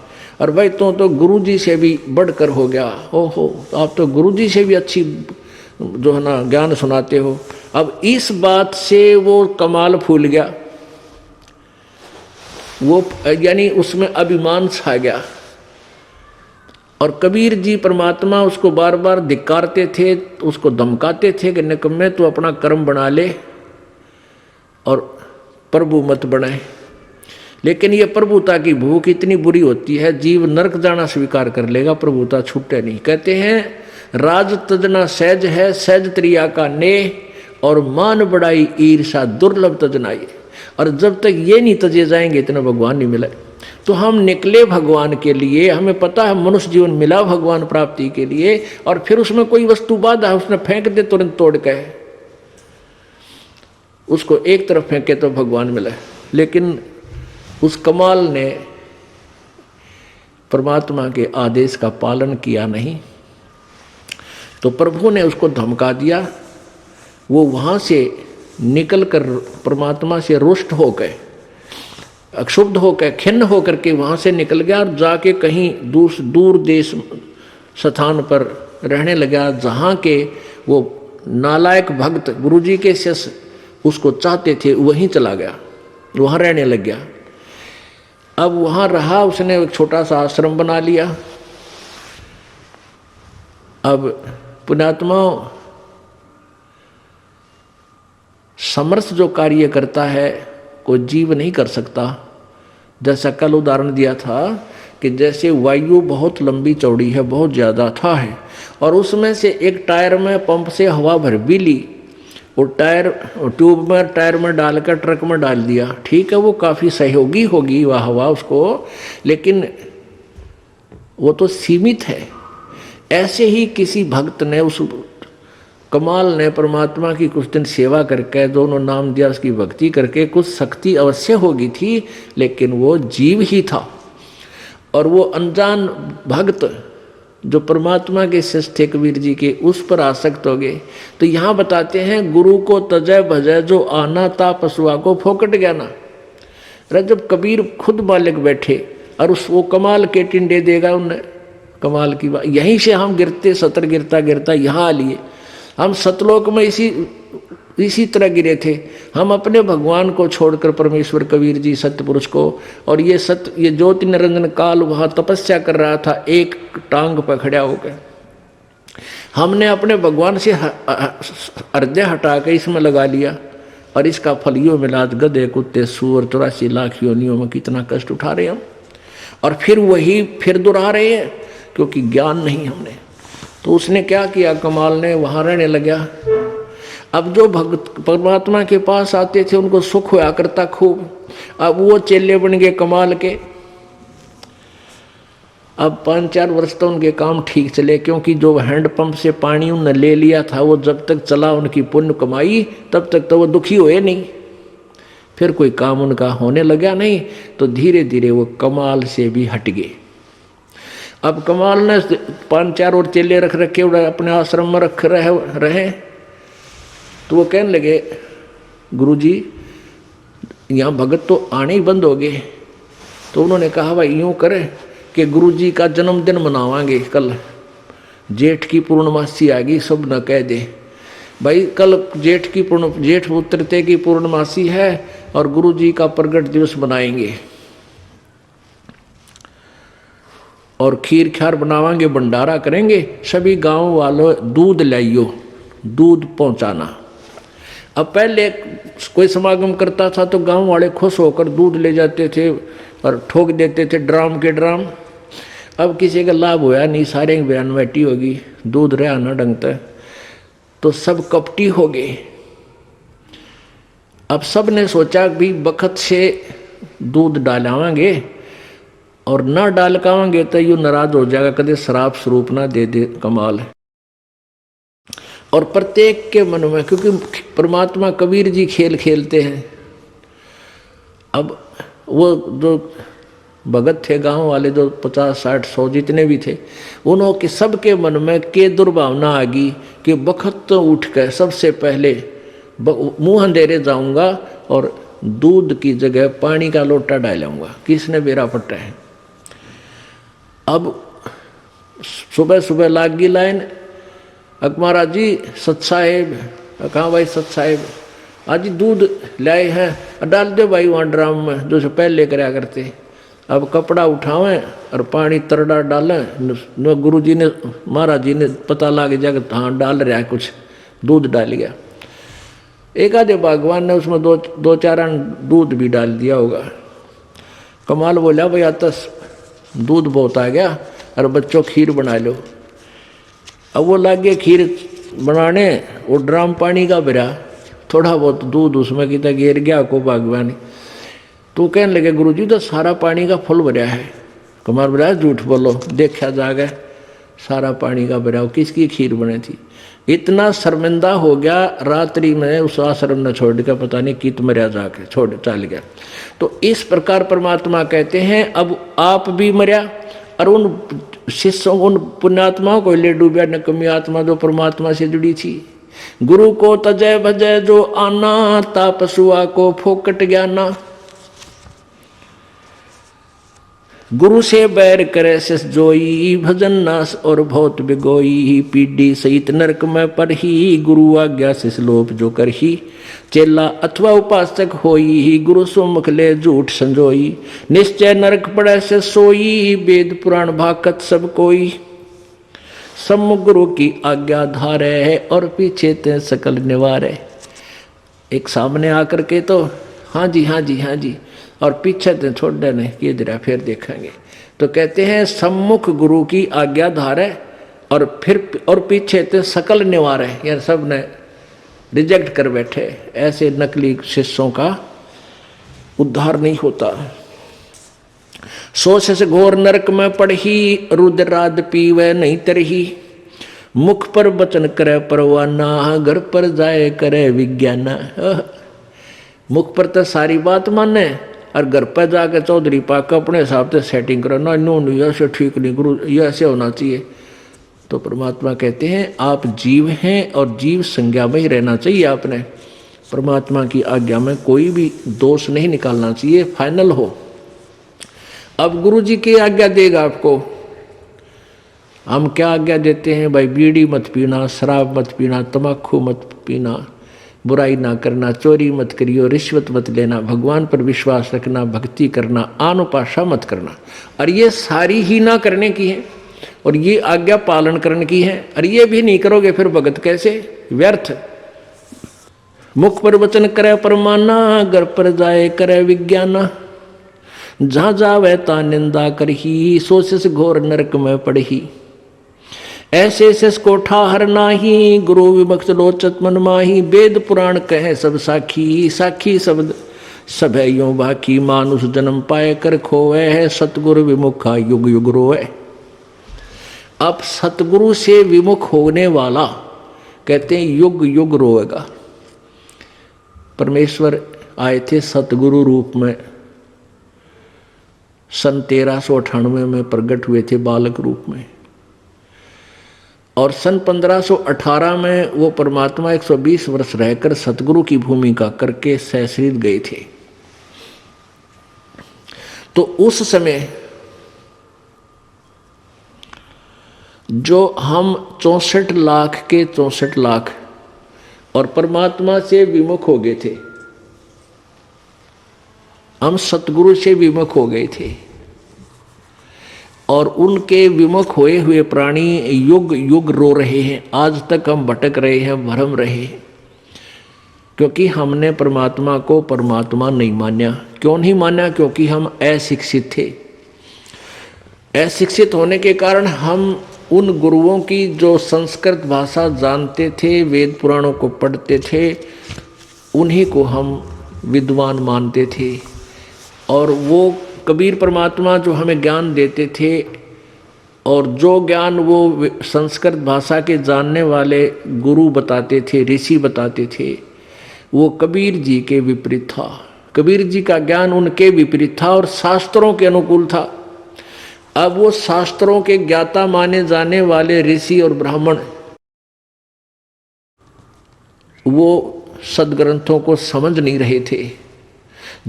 और भाई तो गुरु जी से भी बढ़कर हो गया। ओहो आप तो गुरु जी से भी अच्छी जो है ना ज्ञान सुनाते हो। अब इस बात से वो कमाल फूल गया, वो यानी उसमें अभिमान छा गया। और कबीर जी परमात्मा उसको बार बार धिक्कारते थे, उसको धमकाते थे कि निकम्मे तू अपना कर्म बना ले और प्रभु मत बनाए। लेकिन ये प्रभुता की भूख इतनी बुरी होती है, जीव नरक जाना स्वीकार कर लेगा, प्रभुता छूटे नहीं। कहते हैं राज तजना सहज है, सहज त्रिया का नेह, और मान बढ़ाई ईर्षा दुर्लभ तजनाई। और जब तक ये नहीं तजे जाएंगे इतना भगवान नहीं मिले। तो हम निकले भगवान के लिए, हमें पता है मनुष्य जीवन मिला भगवान प्राप्ति के लिए, और फिर उसमें कोई वस्तु बाधा है उसने फेंक दे तुरंत तोड़ के, उसको एक तरफ फेंके तो भगवान मिले। लेकिन उस कमाल ने परमात्मा के आदेश का पालन किया नहीं, तो प्रभु ने उसको धमका दिया। वो वहाँ से निकलकर परमात्मा से रुष्ट होकर, अक्षुब्ध होकर, खिन्न होकर के वहाँ से निकल गया और जाके कहीं दूर देश स्थान पर रहने लगा, जहाँ के वो नालायक भक्त गुरुजी के शिष्य उसको चाहते थे, वहीं चला गया, वहाँ रहने लग गया। अब वहाँ रहा, उसने एक छोटा सा आश्रम बना लिया। अब पुण्यात्मा समर्थ जो कार्य करता है कोई जीव नहीं कर सकता। जैसा कल उदाहरण दिया था कि जैसे वायु बहुत लंबी चौड़ी है, बहुत ज़्यादा था है, और उसमें से एक टायर में पंप से हवा भर भी ली, वो टायर ट्यूब में टायर में डालकर ट्रक में डाल दिया, ठीक है वो काफ़ी सहयोगी होगी वह हवा उसको, लेकिन वो तो सीमित है। ऐसे ही किसी भक्त ने, उस कमाल ने परमात्मा की कुछ दिन सेवा करके, दोनों नाम दिया, उसकी भक्ति करके कुछ शक्ति अवश्य होगी थी, लेकिन वो जीव ही था। और वो अनजान भक्त जो परमात्मा के शिष्य थे कबीर जी के, उस पर आसक्त हो गए। तो यहाँ बताते हैं गुरु को तजय भजय जो आना ता पशुआ को फोकट गया ना। अरे जब कबीर खुद मालिक बैठे और उस वो कमाल के टिंडे देगा उन्हें, कमाल की बात। यहीं से हम गिरते, सतर गिरता गिरता यहाँ आ लिए। हम सतलोक में इसी तरह गिरे थे। हम अपने भगवान को छोड़कर परमेश्वर कबीर जी सत्य पुरुष को, और ये ज्योति निरंजन काल वहाँ तपस्या कर रहा था एक टांग पर खड़ा होकर। हमने अपने भगवान से हृदय हटा के इसमें लगा लिया, और इसका फल यो मिला। आज गधे कुत्ते सूअर 84 लाख योनियों में कितना कष्ट उठा रहे हम, और फिर वही फिर दोहरा रहे हैं, क्योंकि ज्ञान नहीं हमने। तो उसने क्या किया, कमाल ने वहाँ रहने लगा। अब जो भक्त परमात्मा के पास आते थे उनको सुख होया करता खूब। अब वो चेले बन गए कमाल के। अब 5-4 वर्ष तो उनके काम ठीक चले, क्योंकि जो हैंडपंप से पानी उन्होंने ले लिया था वो जब तक चला उनकी पुण्य कमाई, तब तक तो वो दुखी हुए नहीं। फिर कोई काम उनका होने लगा नहीं, तो धीरे धीरे वो कमाल से भी हट गए। अब कमाल ने 5-4 और चेले रख रखे, अपने आश्रम में रख रहे। तो वो कहने लगे गुरुजी यहाँ भगत तो आने ही बंद हो गए। तो उन्होंने कहा भाई यूँ करें कि गुरुजी का जन्मदिन मनावांगे, कल जेठ की पूर्णमासी आएगी, सब न कह दे। भाई कल जेठ उतरते की पूर्णमासी है और गुरु जी का प्रगट दिवस मनाएंगे और खीर ख्यार बनावांगे, भंडारा करेंगे। सभी गांव वालों दूध लाइयो, दूध पहुंचाना। अब पहले कोई समागम करता था तो गांव वाले खुश होकर दूध ले जाते थे और ठोक देते थे ड्राम के ड्राम। अब किसी का लाभ होया नहीं, सारे बयान बैठी होगी, दूध रहा ना ढंगता, तो सब कपटी हो गए। अब सब ने सोचा भी बखत से दूध डालावांगे और ना डाल कावांगे तो यू नाराज हो जाएगा, कदे शराब स्वरूप ना दे दे, कमाल है। और प्रत्येक के मन में, क्योंकि परमात्मा कबीर जी खेल खेलते हैं। अब वो जो भगत थे गांव वाले, जो 50, 60, 100 जितने भी थे, उन्होंने सबके मन में के दुर्भावना आ गई कि बखत तो उठ कर सबसे पहले मुंह अंधेरे जाऊंगा और दूध की जगह पानी का लोटा डालूंगा, किसने बेरा पट्टा है। अब सुबह सुबह लाग गई लाइन, अकमारा जी सत साहेब, कहाँ भाई सत साहेब, आज दूध लाए हैं, डाल दो भाई वहाँ ड्राम में, जो से पहले कराया करते। अब कपड़ा उठावें और पानी तरड़ा डालें, गुरु जी ने, महाराज जी ने पता लग जाएगा हाँ डाल रहा है कुछ, दूध डाल गया। एक आधे भगवान ने उसमें दो चार दूध भी डाल दिया होगा। कमाल बोला भाई आता दूध बहुत आ गया और बच्चों खीर बना लो। अब वो लगे खीर बनाने, वो ड्राम पानी का भरा, थोड़ा बहुत दूध उसमें कितना गिर गया को भगवान, तो कहने लगे गुरुजी तो सारा पानी का फुल भरा है। कमाल बोला झूठ बोलो, देखा जाएगा सारा पानी का भरा, किसकी खीर बनी थी। इतना शर्मिंदा हो गया, रात्रि में उस आश्रम ने छोड़ के पता नहीं कित मरिया जाके छोड़ चल गया। तो इस प्रकार परमात्मा कहते हैं अब आप भी मरिया और उन शिष्यों, उन पुण्यात्माओं को ले डूबा, नकमी आत्मा जो परमात्मा से जुड़ी थी। गुरु को तजय भजय जो आना, तापसुआ को फोकट ज्ञाना। गुरु से बैर करे शिष जोई, भजन नास और बहुत बिगोई। पीढ़ी सहित नरक में पढ़ी, गुरु आज्ञा शिष लोप जो करही। चेला अथवा उपासक होई, गुरु सुमुख ले झूठ संजोई। निश्चय नरक पड़े से सोई, वेद पुराण भाकत सब कोई। सम्मुख गुरु की आज्ञा धारे, और पीछे ते सकल निवारे। एक सामने आकर के तो हाँ जी हाँ जी हाँ जी, और पीछे ते छोड़ देने कि जरा फिर देखेंगे। तो कहते हैं सम्मुख गुरु की आज्ञा धारे और फिर और पीछे ते सकल निवारे, यार सब ने रिजेक्ट कर बैठे। ऐसे नकली शिष्यों का उद्धार नहीं होता। सोच से घोर नरक में पड़ही, रुद्राद पीवे नहीं तरही। मुख पर वचन करे परवाना, घर पर जाए करे विज्ञाना। मुख पर तो सारी बात माने और घर पर जाकर चौधरी पाक अपने हिसाब से सेटिंग करो, ना नो नहीं ऐसे ठीक नहीं, गुरु ये ऐसे होना चाहिए। तो परमात्मा कहते हैं आप जीव हैं और जीव संज्ञा में ही रहना चाहिए। आपने परमात्मा की आज्ञा में कोई भी दोष नहीं निकालना चाहिए, फाइनल हो। अब गुरु जी की आज्ञा देगा आपको। हम क्या आज्ञा देते हैं भाई, बीड़ी मत पीना, शराब मत पीना, तम्बाकू मत पीना, बुराई ना करना, चोरी मत करियो, रिश्वत मत लेना, भगवान पर विश्वास रखना, भक्ति करना, आनुपाशा मत करना। और ये सारी ही ना करने की है और ये आज्ञा पालन करने की है। और ये भी नहीं करोगे फिर भगत कैसे, व्यर्थ। मुख पर वचन करे परमाना, घर पर जाए करे विज्ञाना। जहाँ जावे ता निंदा करही, सोच घोर नरक में पड़ही। ऐसे शिष को ठाहर नाही, गुरु विमुक्त लोचत मन माही। वेद पुराण कहे सब साखी, साखी शब्द सब है यूं बाकी। मानुष जन्म पाए कर खोवे है, सतगुरु विमुखा युग युग रोए। अब सतगुरु से विमुख होने वाला कहते हैं युग युग रोएगा। परमेश्वर आए थे सतगुरु रूप में, सन 1398 में प्रकट हुए थे बालक रूप में। और सन 1518 में वो परमात्मा 120 वर्ष रहकर सतगुरु की भूमिका करके सहस्रित गए थे। तो उस समय जो हम 64 लाख के 64 लाख और परमात्मा से विमुख हो गए थे, हम सतगुरु से विमुख हो गए थे। और उनके विमुख होए हुए प्राणी युग युग रो रहे हैं। आज तक हम भटक रहे हैं, भरम रहे हैं, क्योंकि हमने परमात्मा को परमात्मा नहीं माना। क्यों नहीं माना? क्योंकि हम अशिक्षित थे। अशिक्षित होने के कारण हम उन गुरुओं की जो संस्कृत भाषा जानते थे, वेद पुराणों को पढ़ते थे, उन्हीं को हम विद्वान मानते थे। और वो कबीर परमात्मा जो हमें ज्ञान देते थे, और जो ज्ञान वो संस्कृत भाषा के जानने वाले गुरु बताते थे, ऋषि बताते थे, वो कबीर जी के विपरीत था। कबीर जी का ज्ञान उनके विपरीत था और शास्त्रों के अनुकूल था। अब वो शास्त्रों के ज्ञाता माने जाने वाले ऋषि और ब्राह्मण वो सदग्रंथों को समझ नहीं रहे थे,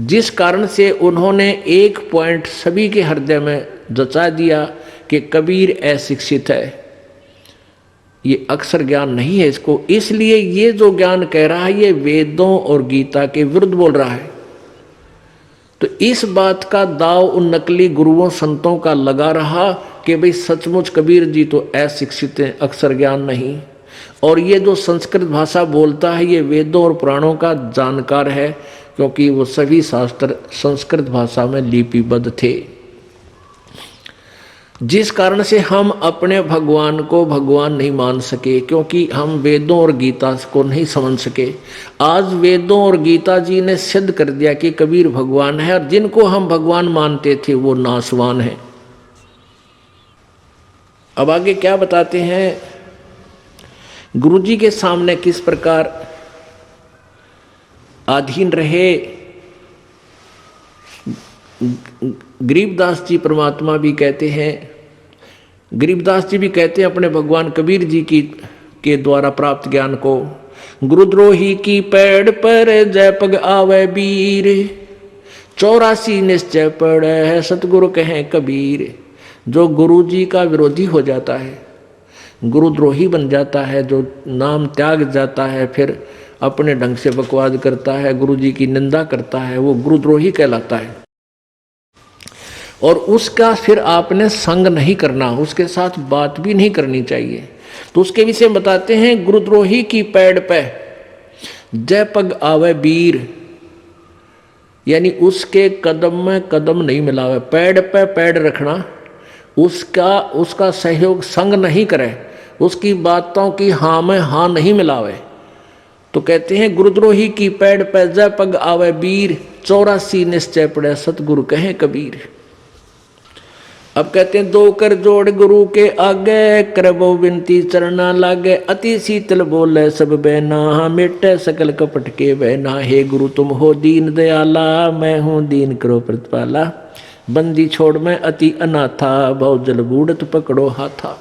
जिस कारण से उन्होंने एक पॉइंट सभी के हृदय में जचा दिया कि कबीर अशिक्षित है, ये अक्षर ज्ञान नहीं है इसको, इसलिए ये जो ज्ञान कह रहा है ये वेदों और गीता के विरुद्ध बोल रहा है। तो इस बात का दाव उन नकली गुरुओं संतों का लगा रहा कि भाई सचमुच कबीर जी तो अशिक्षित हैं, अक्षर ज्ञान नहीं, और ये जो संस्कृत भाषा बोलता है ये वेदों और पुराणों का जानकार है, क्योंकि वो सभी शास्त्र संस्कृत भाषा में लिपिबद्ध थे। जिस कारण से हम अपने भगवान को भगवान नहीं मान सके, क्योंकि हम वेदों और गीता को नहीं समझ सके। आज वेदों और गीता जी ने सिद्ध कर दिया कि कबीर भगवान है, और जिनको हम भगवान मानते थे वो नासवान है। अब आगे क्या बताते हैं, गुरु जी के सामने किस प्रकार अधीन रहे। गरीबदास जी परमात्मा भी कहते हैं, गरीबदास जी भी कहते हैं अपने भगवान कबीर जी की के द्वारा प्राप्त ज्ञान को, गुरुद्रोही की पैड़ पर जय पग आवे बीर, 84 निश्चय पड़े है सतगुरु कहें कबीर। जो गुरु जी का विरोधी हो जाता है, गुरुद्रोही बन जाता है, जो नाम त्याग जाता है, फिर अपने ढंग से बकवाद करता है, गुरु जी की निंदा करता है, वो गुरुद्रोही कहलाता है। और उसका फिर आपने संग नहीं करना, उसके साथ बात भी नहीं करनी चाहिए। तो उसके विषय में बताते हैं, गुरुद्रोही की पैड़ पे जय पग आवे बीर, यानी उसके कदम में कदम नहीं मिलावे, पैड़ पे पैड़ रखना, उसका सहयोग संग नहीं करे, उसकी बातों की हाँ में हाँ नहीं मिलावे। तो कहते हैं गुरुद्रोही की पैड़ पे जय पग आवे बीर, 84 निश्चय पड़े सतगुरु कहें कबीर। अब कहते हैं, दो कर जोड़ गुरु के आगे, करबो विनती चरना लागे, अति शीतल बोले सब बहना, मिटे सकल कपट के बहना। हे गुरु तुम हो दीन दयाला, मैं हूँ दीन करो प्रतिपाला, बंदी छोड़ मैं अति अनाथा, बहु जल बूढ़त पकड़ो हाथा।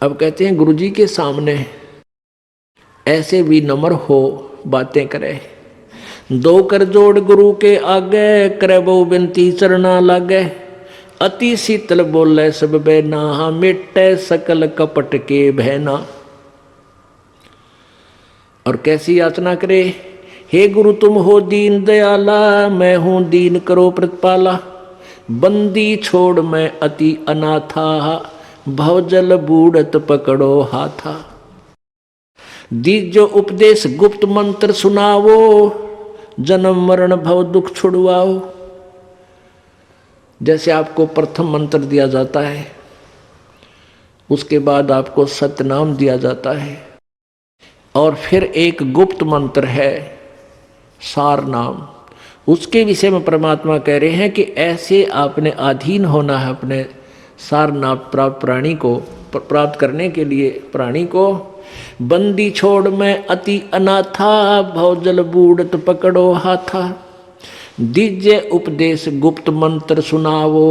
अब कहते हैं गुरु जी के सामने ऐसे भी नम्र हो बातें करे, दो कर जोड़ गुरु के आगे, करे बहु बिनती चरना लागे, अति शीतल बोले सब बहना, मिटे सकल कपट के बहना। और कैसी याचना करे, हे गुरु तुम हो दीन दयाला, मैं हूं दीन करो प्रतिपाला, बंदी छोड़ मैं अति अनाथा, भवजल बूढ़त पकड़ो हाथा। दीजो उपदेश गुप्त मंत्र सुनावो, जन्म मरण भव दुख छुड़वाओ। जैसे आपको प्रथम मंत्र दिया जाता है, उसके बाद आपको सतनाम दिया जाता है, और फिर एक गुप्त मंत्र है सार नाम, उसके विषय में परमात्मा कह रहे हैं कि ऐसे आपने अधीन होना है अपने सार नाम प्राप्त प्राणी को प्राप्त करने के लिए प्राणी को। बंदी छोड़ मैं अति अनाथा, भवजल बूढ़त पकड़ो हाथा। दीजे उपदेश गुप्त मंत्र सुनावो,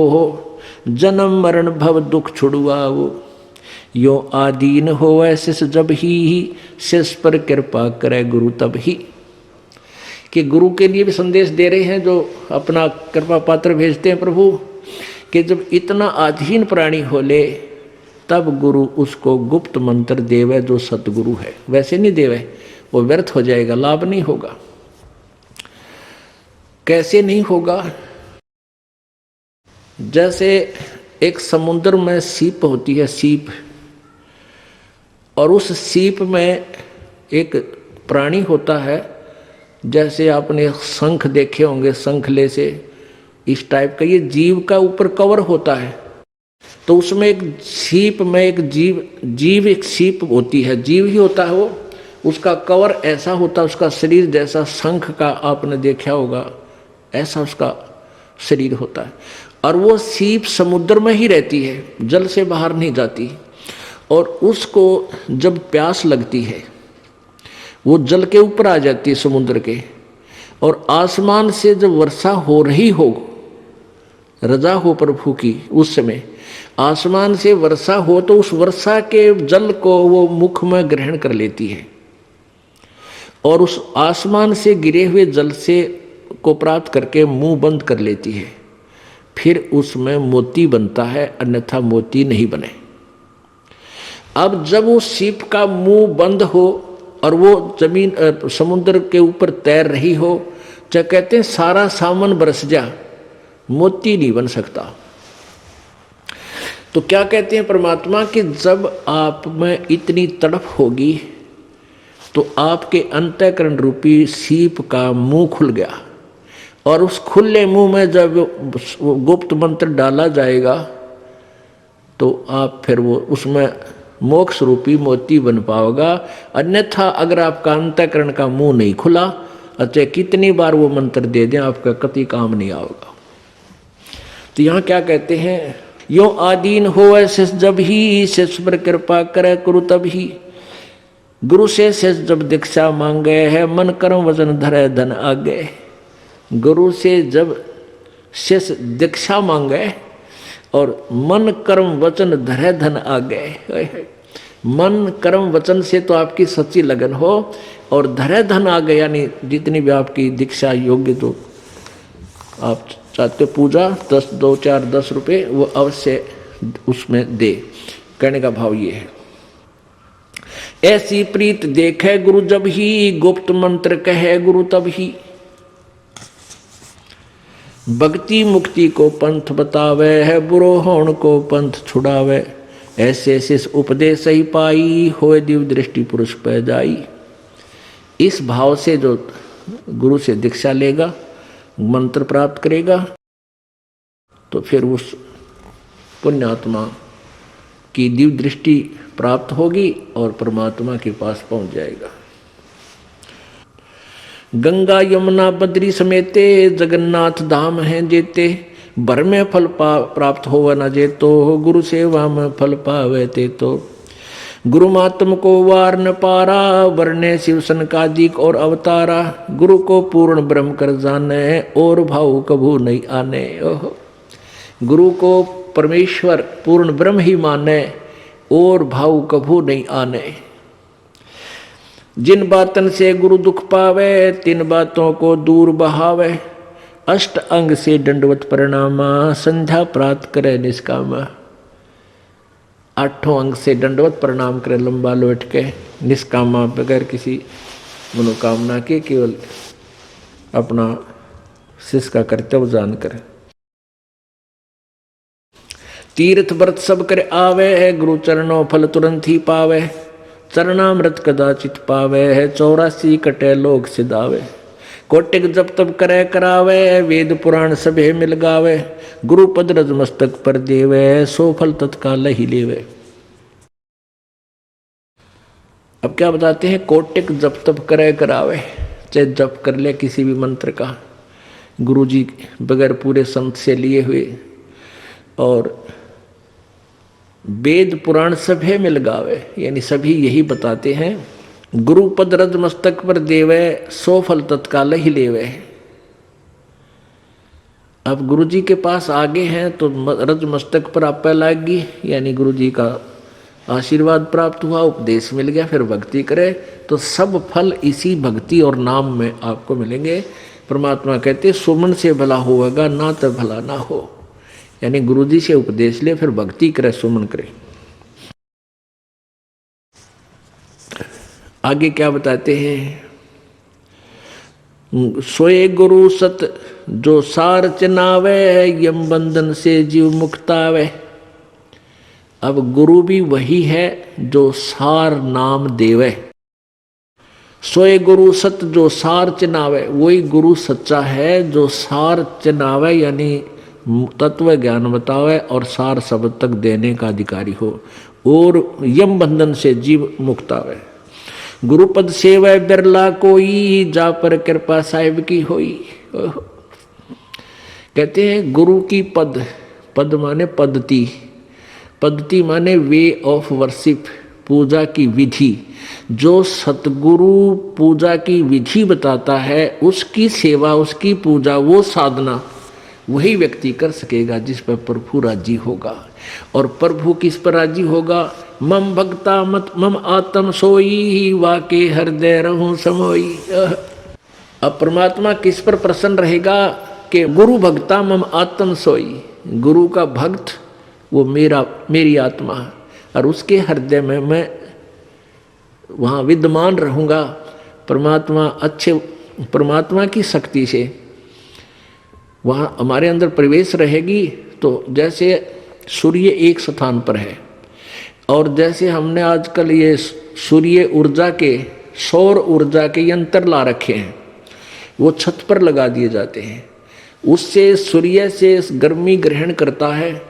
जन्म मरण भव दुख छुड़वाओ। यो आदीन हो शिष जब ही शिष पर कृपा करे गुरु तब ही। कि गुरु के लिए भी संदेश दे रहे हैं जो अपना कृपा पात्र भेजते हैं प्रभु, कि जब इतना अधीन प्राणी हो ले तब गुरु उसको गुप्त मंत्र देवे जो सतगुरु है। वैसे नहीं देवे, वो व्यर्थ हो जाएगा, लाभ नहीं होगा। कैसे नहीं होगा? जैसे एक समुद्र में सीप होती है, सीप, और उस सीप में एक प्राणी होता है, जैसे आपने शंख देखे होंगे, शंखले से इस टाइप का ये जीव का ऊपर कवर होता है। तो उसमें एक सीप में एक जीव एक सीप होती है, जीव ही होता है वो, उसका कवर ऐसा होता है, उसका शरीर जैसा शंख का आपने देखा होगा, ऐसा उसका शरीर होता है। और वो सीप समुद्र में ही रहती है, जल से बाहर नहीं जाती। और उसको जब प्यास लगती है वो जल के ऊपर आ जाती है, समुद्र के, और आसमान से जब वर्षा हो रही हो, रजा हो प्रभु की, उस समय आसमान से वर्षा हो तो उस वर्षा के जल को वो मुख में ग्रहण कर लेती है और उस आसमान से गिरे हुए जल से को प्राप्त करके मुंह बंद कर लेती है। फिर उसमें मोती बनता है, अन्यथा मोती नहीं बने। अब जब वो सीप का मुंह बंद हो और वो जमीन समुद्र के ऊपर तैर रही हो, चाहे कहते हैं सारा सामान बरस जा, मोती नहीं बन सकता। तो क्या कहते हैं परमात्मा कि जब आप में इतनी तड़प होगी तो आपके अंतःकरण रूपी सीप का मुंह खुल गया, और उस खुले मुंह में जब गुप्त मंत्र डाला जाएगा तो आप फिर वो उसमें मोक्ष रूपी मोती बन पाओगा। अन्यथा अगर आपका अंतःकरण का मुंह नहीं खुला, अच्छा कितनी बार वो मंत्र दे दें, आपका कति काम नहीं आएगा। तो यहाँ क्या कहते हैं, यो आदीन होवे शेष जब ही, शेष पर कृपा करे गुरु तब ही। गुरु से शेष जब दीक्षा मांगे है, मन कर्म वचन धरे धन आगे। गुरु से जब शेष दीक्षा मांगे और मन कर्म वचन धरे धन आगे। मन कर्म वचन से तो आपकी सच्ची लगन हो, और धरे धन आगे यानी जितनी भी आपकी दीक्षा योग्य, तो आप चाहते पूजा 10 2 4 10 रुपये वो अवश्य उसमें दे। कहने का भाव ये है, ऐसी प्रीत देखे गुरु जब ही, गुप्त मंत्र कहे गुरु तब ही। भक्ति मुक्ति को पंथ बतावे है, बुरो होण को पंथ छुड़ावे। ऐसे शिष उपदेश ही पाई, होए दिव्य दृष्टि पुरुष पै जाई। इस भाव से जो गुरु से दीक्षा लेगा, मंत्र प्राप्त करेगा, तो फिर उस पुण्यात्मा की दिव्य दृष्टि प्राप्त होगी और परमात्मा के पास पहुंच जाएगा। गंगा यमुना बद्री समेते, जगन्नाथ धाम हैं जेते। भर में फल प्राप्त होवा न जेतो, गुरु सेवा में फल पावे ते तो। गुरु मातम को वार न पारा, वर्णे शिव सनकादिक और अवतारा। गुरु को पूर्ण ब्रह्म कर जाने, और भाव कभू नहीं आने। ओहो, गुरु को परमेश्वर पूर्ण ब्रह्म ही माने, और भाव कभू नहीं आने। जिन बातन से गुरु दुख पावे, तिन बातों को दूर बहावे। अष्ट अंग से दंडवत प्रणामा, संध्या प्राप्त करे निष्कामा। 8 अंग से दंडवत प्रणाम करे, लंबा लौट के, निष्कामा बगैर किसी मनोकामना के, केवल अपना शिष्य का कर्तव्य जान करे। तीर्थ व्रत सब करे आवे है, गुरु चरणों फल तुरंत ही पावे। चरणामृत कदाचित पावे है, 84 कटे लोग सिधावे। कोटिक जप तब करे करावे, वेद पुराण सभे मिल गावे। गुरु पद रज मस्तक पर देवे, सो फल तत्काल ही लेवे। अब क्या बताते हैं, कोटिक जप तब करे करावे, चाहे जप कर ले किसी भी मंत्र का, गुरु जी बगैर पूरे संत से लिए हुए, और वेद पुराण सभे मिल गावे, यानी सभी यही बताते हैं, गुरु पद रज मस्तक पर देवे, सो फल तत्काल ही लेवे। अब गुरु जी के पास आगे हैं तो रज मस्तक पर आप लागी, यानी गुरु जी का आशीर्वाद प्राप्त हुआ, उपदेश मिल गया, फिर भक्ति करे तो सब फल इसी भक्ति और नाम में आपको मिलेंगे। परमात्मा कहते सुमन से भला होगा, ना तो भला ना हो, यानी गुरु जी से उपदेश ले, फिर भक्ति करे, सुमन करे। आगे क्या बताते हैं, सोए गुरु सत जो सार चिनावे, यम बंधन से जीव मुक्तावे। अब गुरु भी वही है जो सार नाम देवे। सोए गुरु सत जो सार चिनावे, वही गुरु सच्चा है जो सार चिनावे यानी तत्व ज्ञान बतावे और सार शब्द तक देने का अधिकारी हो, और यम बंधन से जीव मुक्तावे। गुरुपद सेवै बिरला कोई, जा पर कृपा साहिब की होई। कहते हैं गुरु की पद, पद माने पद्धति, पद्धति माने वे ऑफ वर्शिप, पूजा की विधि। जो सतगुरु पूजा की विधि बताता है, उसकी सेवा, उसकी पूजा, वो साधना वही व्यक्ति कर सकेगा जिस पर प्रभु राजी होगा। और प्रभु किस पर राजी होगा? मम भक्ता मत मम आत्म सोई, वाके हृदय रहूं समोई। अब परमात्मा किस पर प्रसन्न रहेगा कि गुरु भक्ता मम आत्म सोई, गुरु का भक्त वो मेरी आत्मा है और उसके हृदय में मैं वहाँ विद्यमान रहूँगा। परमात्मा अच्छे, परमात्मा की शक्ति से वहाँ हमारे अंदर प्रवेश रहेगी। तो जैसे सूर्य एक स्थान पर है, और जैसे हमने आजकल ये सूर्य ऊर्जा के, सौर ऊर्जा के यंत्र ला रखे हैं, वो छत पर लगा दिए जाते हैं, उससे सूर्य से गर्मी ग्रहण करता है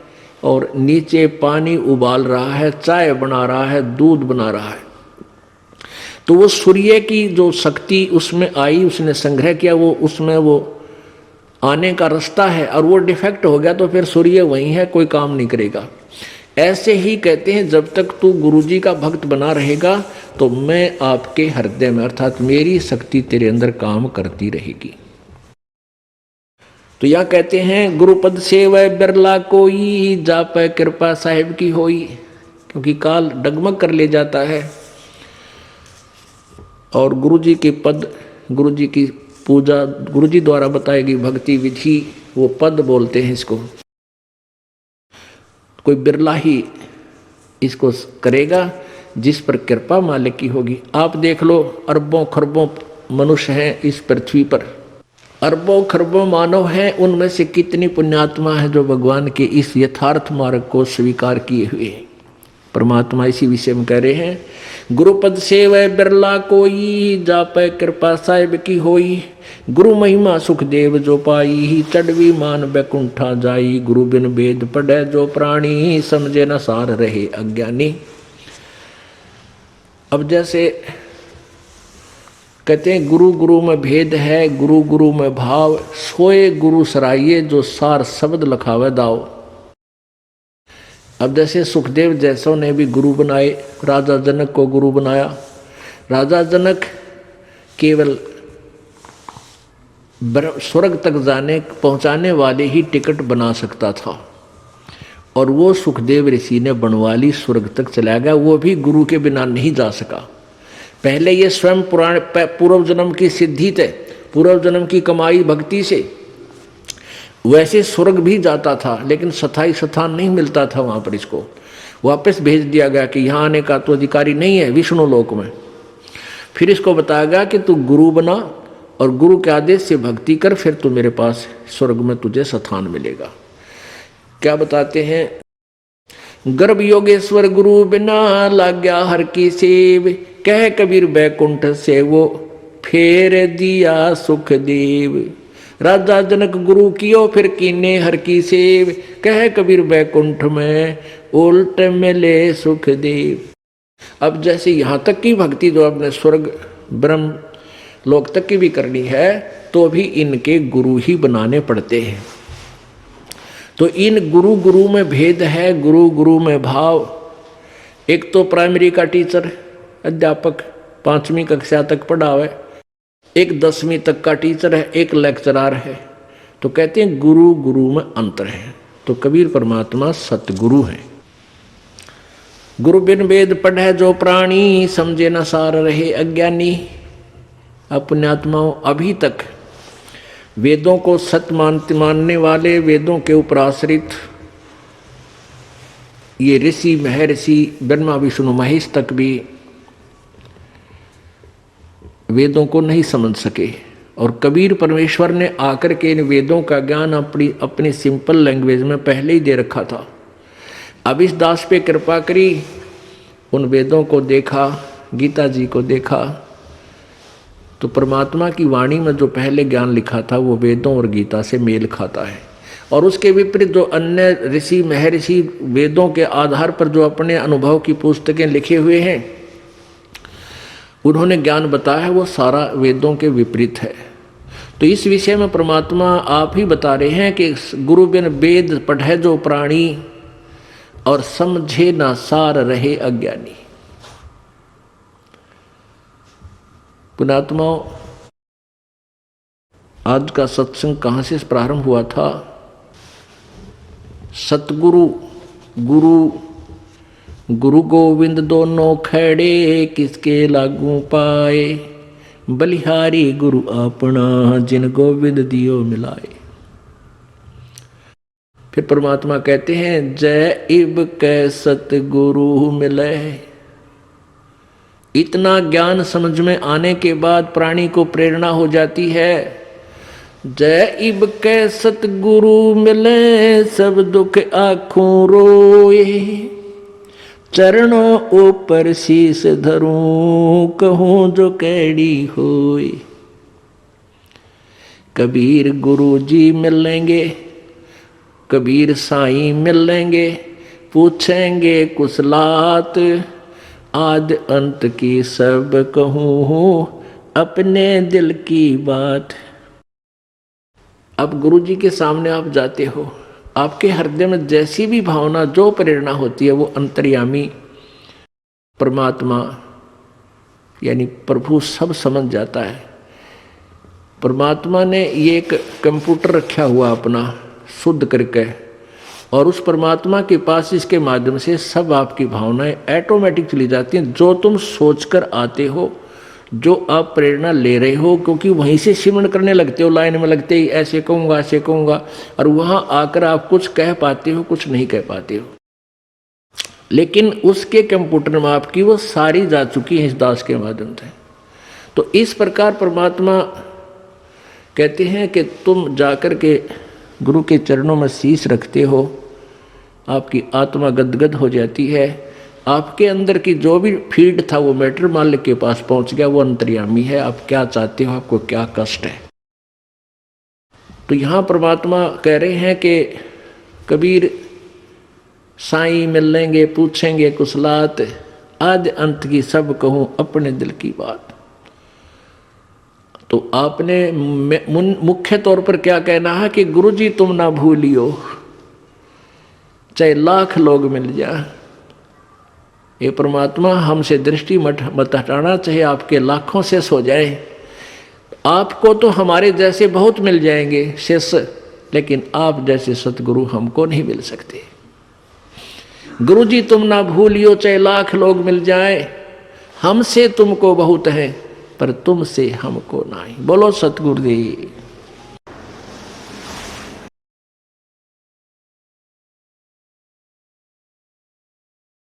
और नीचे पानी उबाल रहा है, चाय बना रहा है, दूध बना रहा है। तो वो सूर्य की जो शक्ति उसमें आई, उसने संग्रह किया, वो उसमें वो आने का रास्ता है, और वो डिफेक्ट हो गया तो फिर सूर्य वहीं है, कोई काम नहीं करेगा। ऐसे ही कहते हैं जब तक तू गुरुजी का भक्त बना रहेगा तो मैं आपके हृदय में, अर्थात मेरी शक्ति तेरे अंदर काम करती रहेगी। तो यह कहते हैं गुरुपद सेवै बिरला कोई, जापै कृपा साहिब की होई। क्योंकि काल डगमग कर ले जाता है और गुरुजी के पद, गुरुजी की पूजा, गुरुजी द्वारा बताएगी भक्ति विधि, वो पद बोलते हैं इसको। कोई बिरला ही इसको करेगा जिस पर कृपा मालिक की होगी। आप देख लो, अरबों खरबों मनुष्य हैं इस पृथ्वी पर, अरबों खरबों मानव हैं, उनमें से कितनी पुण्यात्मा है जो भगवान के इस यथार्थ मार्ग को स्वीकार किए हुए हैं। परमात्मा इसी विषय में कह रहे हैं, गुरुपद सेवै बिरला कोई, जापै कृपा साहिब की होई। गुरु महिमा सुखदेव जो पाई, चढ़वी मान बैकुंठा जाई। गुरु बिन वेद पढ़े जो प्राणी, समझे न सार रहे अज्ञानी। अब जैसे कहते हैं गुरु गुरु में भेद है, गुरु गुरु में भाव, सोए गुरु सराइये, जो सार शब्द लखावे दाव। अब जैसे सुखदेव जैसों ने भी गुरु बनाए, राजा जनक को गुरु बनाया। राजा जनक केवल स्वर्ग तक पहुंचाने वाले ही टिकट बना सकता था, और वो सुखदेव ऋषि ने बनवाली स्वर्ग तक चला गया, वो भी गुरु के बिना नहीं जा सका। पहले ये स्वयं पूर्व जन्म की सिद्धि थे, पूर्व जन्म की कमाई भक्ति से वैसे स्वर्ग भी जाता था, लेकिन स्थायी स्थान नहीं मिलता था वहाँ पर। इसको वापस भेज दिया गया कि यहाँ आने का तो अधिकारी नहीं है विष्णु लोक में। फिर इसको बताया गया कि तू गुरु बना और गुरु के आदेश से भक्ति कर, फिर तू मेरे पास स्वर्ग में तुझे स्थान मिलेगा। क्या बताते हैं, गर्भ योगेश्वर गुरु बिना, लाग्या हर की सेव। कह कबीर बैकुंठ से वो, फेर दिया सुखदेव। राजा जनक गुरु कियो, फिर कीने हर की सेव। कह कबीर बैकुंठ में, उल्ट मिले सुखदेव। अब जैसे यहाँ तक की भक्ति जो अपने स्वर्ग ब्रह्म लोक तक की भी करनी है, तो भी इनके गुरु ही बनाने पड़ते हैं। तो इन गुरु गुरु में भेद है, गुरु गुरु में भाव। एक तो प्राइमरी का टीचर, अध्यापक 5वीं कक्षा तक पढ़ावे, एक 10वीं तक का टीचर है, एक लेक्चरार है। तो कहते हैं गुरु गुरु में अंतर है। तो कबीर परमात्मा सतगुरु है। गुरु बिन वेद पढ़े जो प्राणी, समझे न सार रहे अज्ञानी। अपने आत्माओं, अभी तक वेदों को सत्य मानने वाले, वेदों के ऊपर आश्रित ये ऋषि महर्षि ब्रह्मा विष्णु महेश तक भी वेदों को नहीं समझ सके, और कबीर परमेश्वर ने आकर के इन वेदों का ज्ञान अपनी सिंपल लैंग्वेज में पहले ही दे रखा था। अब इस दास पे कृपा करी, उन वेदों को देखा, गीता जी को देखा, तो परमात्मा की वाणी में जो पहले ज्ञान लिखा था वो वेदों और गीता से मेल खाता है। और उसके विपरीत जो अन्य ऋषि महर्षि वेदों के आधार पर जो अपने अनुभव की पुस्तकें लिखे हुए हैं, उन्होंने ज्ञान बताया है, वो सारा वेदों के विपरीत है। तो इस विषय में परमात्मा आप ही बता रहे हैं कि गुरु बिन वेद पढ़े जो प्राणी, और समझे ना सार रहे अज्ञानी। पुणात्माओं, आज का सत्संग कहाँ से प्रारंभ हुआ था? सतगुरु गुरु गोविंद दोनों खड़े, किसके लागू पाए, बलिहारी गुरु अपना, जिन गोविंद दियो मिलाए। फिर परमात्मा कहते हैं, जय इब कै सतगुरु मिले। इतना ज्ञान समझ में आने के बाद प्राणी को प्रेरणा हो जाती है, जय इब कै सतगुरु मिले, सब दुख आँखों रोए, चरणों ऊपर शीस धरूं, कहूं जो कैडी होए। कबीर गुरु जी मिलेंगे, कबीर साईं मिलेंगे, पूछेंगे कुशलात, आद अंत की सब कहूं, अपने दिल की बात। अब गुरु जी के सामने आप जाते हो, आपके हृदय में जैसी भी भावना, जो प्रेरणा होती है, वो अंतर्यामी परमात्मा यानी प्रभु सब समझ जाता है। परमात्मा ने ये एक कंप्यूटर रखा हुआ अपना शुद्ध करके, और उस परमात्मा के पास इसके माध्यम से सब आपकी भावनाएं ऑटोमेटिक चली जाती हैं। जो तुम सोचकर आते हो, जो आप प्रेरणा ले रहे हो, क्योंकि वहीं से सिमरण करने लगते हो, लाइन में लगते ही ऐसे कहूँगा ऐसे कहूँगा, और वहाँ आकर आप कुछ कह पाते हो, कुछ नहीं कह पाते हो। लेकिन उसके कंप्यूटर में आपकी वो सारी जा चुकी है इस दास के माध्यम से। तो इस प्रकार परमात्मा कहते हैं कि तुम जाकर के गुरु के चरणों में शीश रखते हो, आपकी आत्मा गदगद हो जाती है, आपके अंदर की जो भी फीड था वो मैटर मालिक के पास पहुंच गया, वो अंतर्यामी है। आप क्या चाहते हो, आपको क्या कष्ट है। तो यहाँ परमात्मा कह रहे हैं कि कबीर साईं मिलेंगे, पूछेंगे कुशलात, आदि अंत की सब कहूँ, अपने दिल की बात। तो आपने मुख्य तौर पर क्या कहना है कि गुरु जी तुम ना भूलियो, चाहे लाख लोग मिल जाए। ये परमात्मा हमसे दृष्टि मत हटाना, चाहे आपके लाखों से सो जाए। आपको तो हमारे जैसे बहुत मिल जाएंगे शिष्य, लेकिन आप जैसे सतगुरु हमको नहीं मिल सकते। गुरु जी तुम ना भूलियो, चाहे लाख लोग मिल जाए, हमसे तुमको बहुत है, पर तुमसे हमको नहीं। बोलो सतगुरुदेव।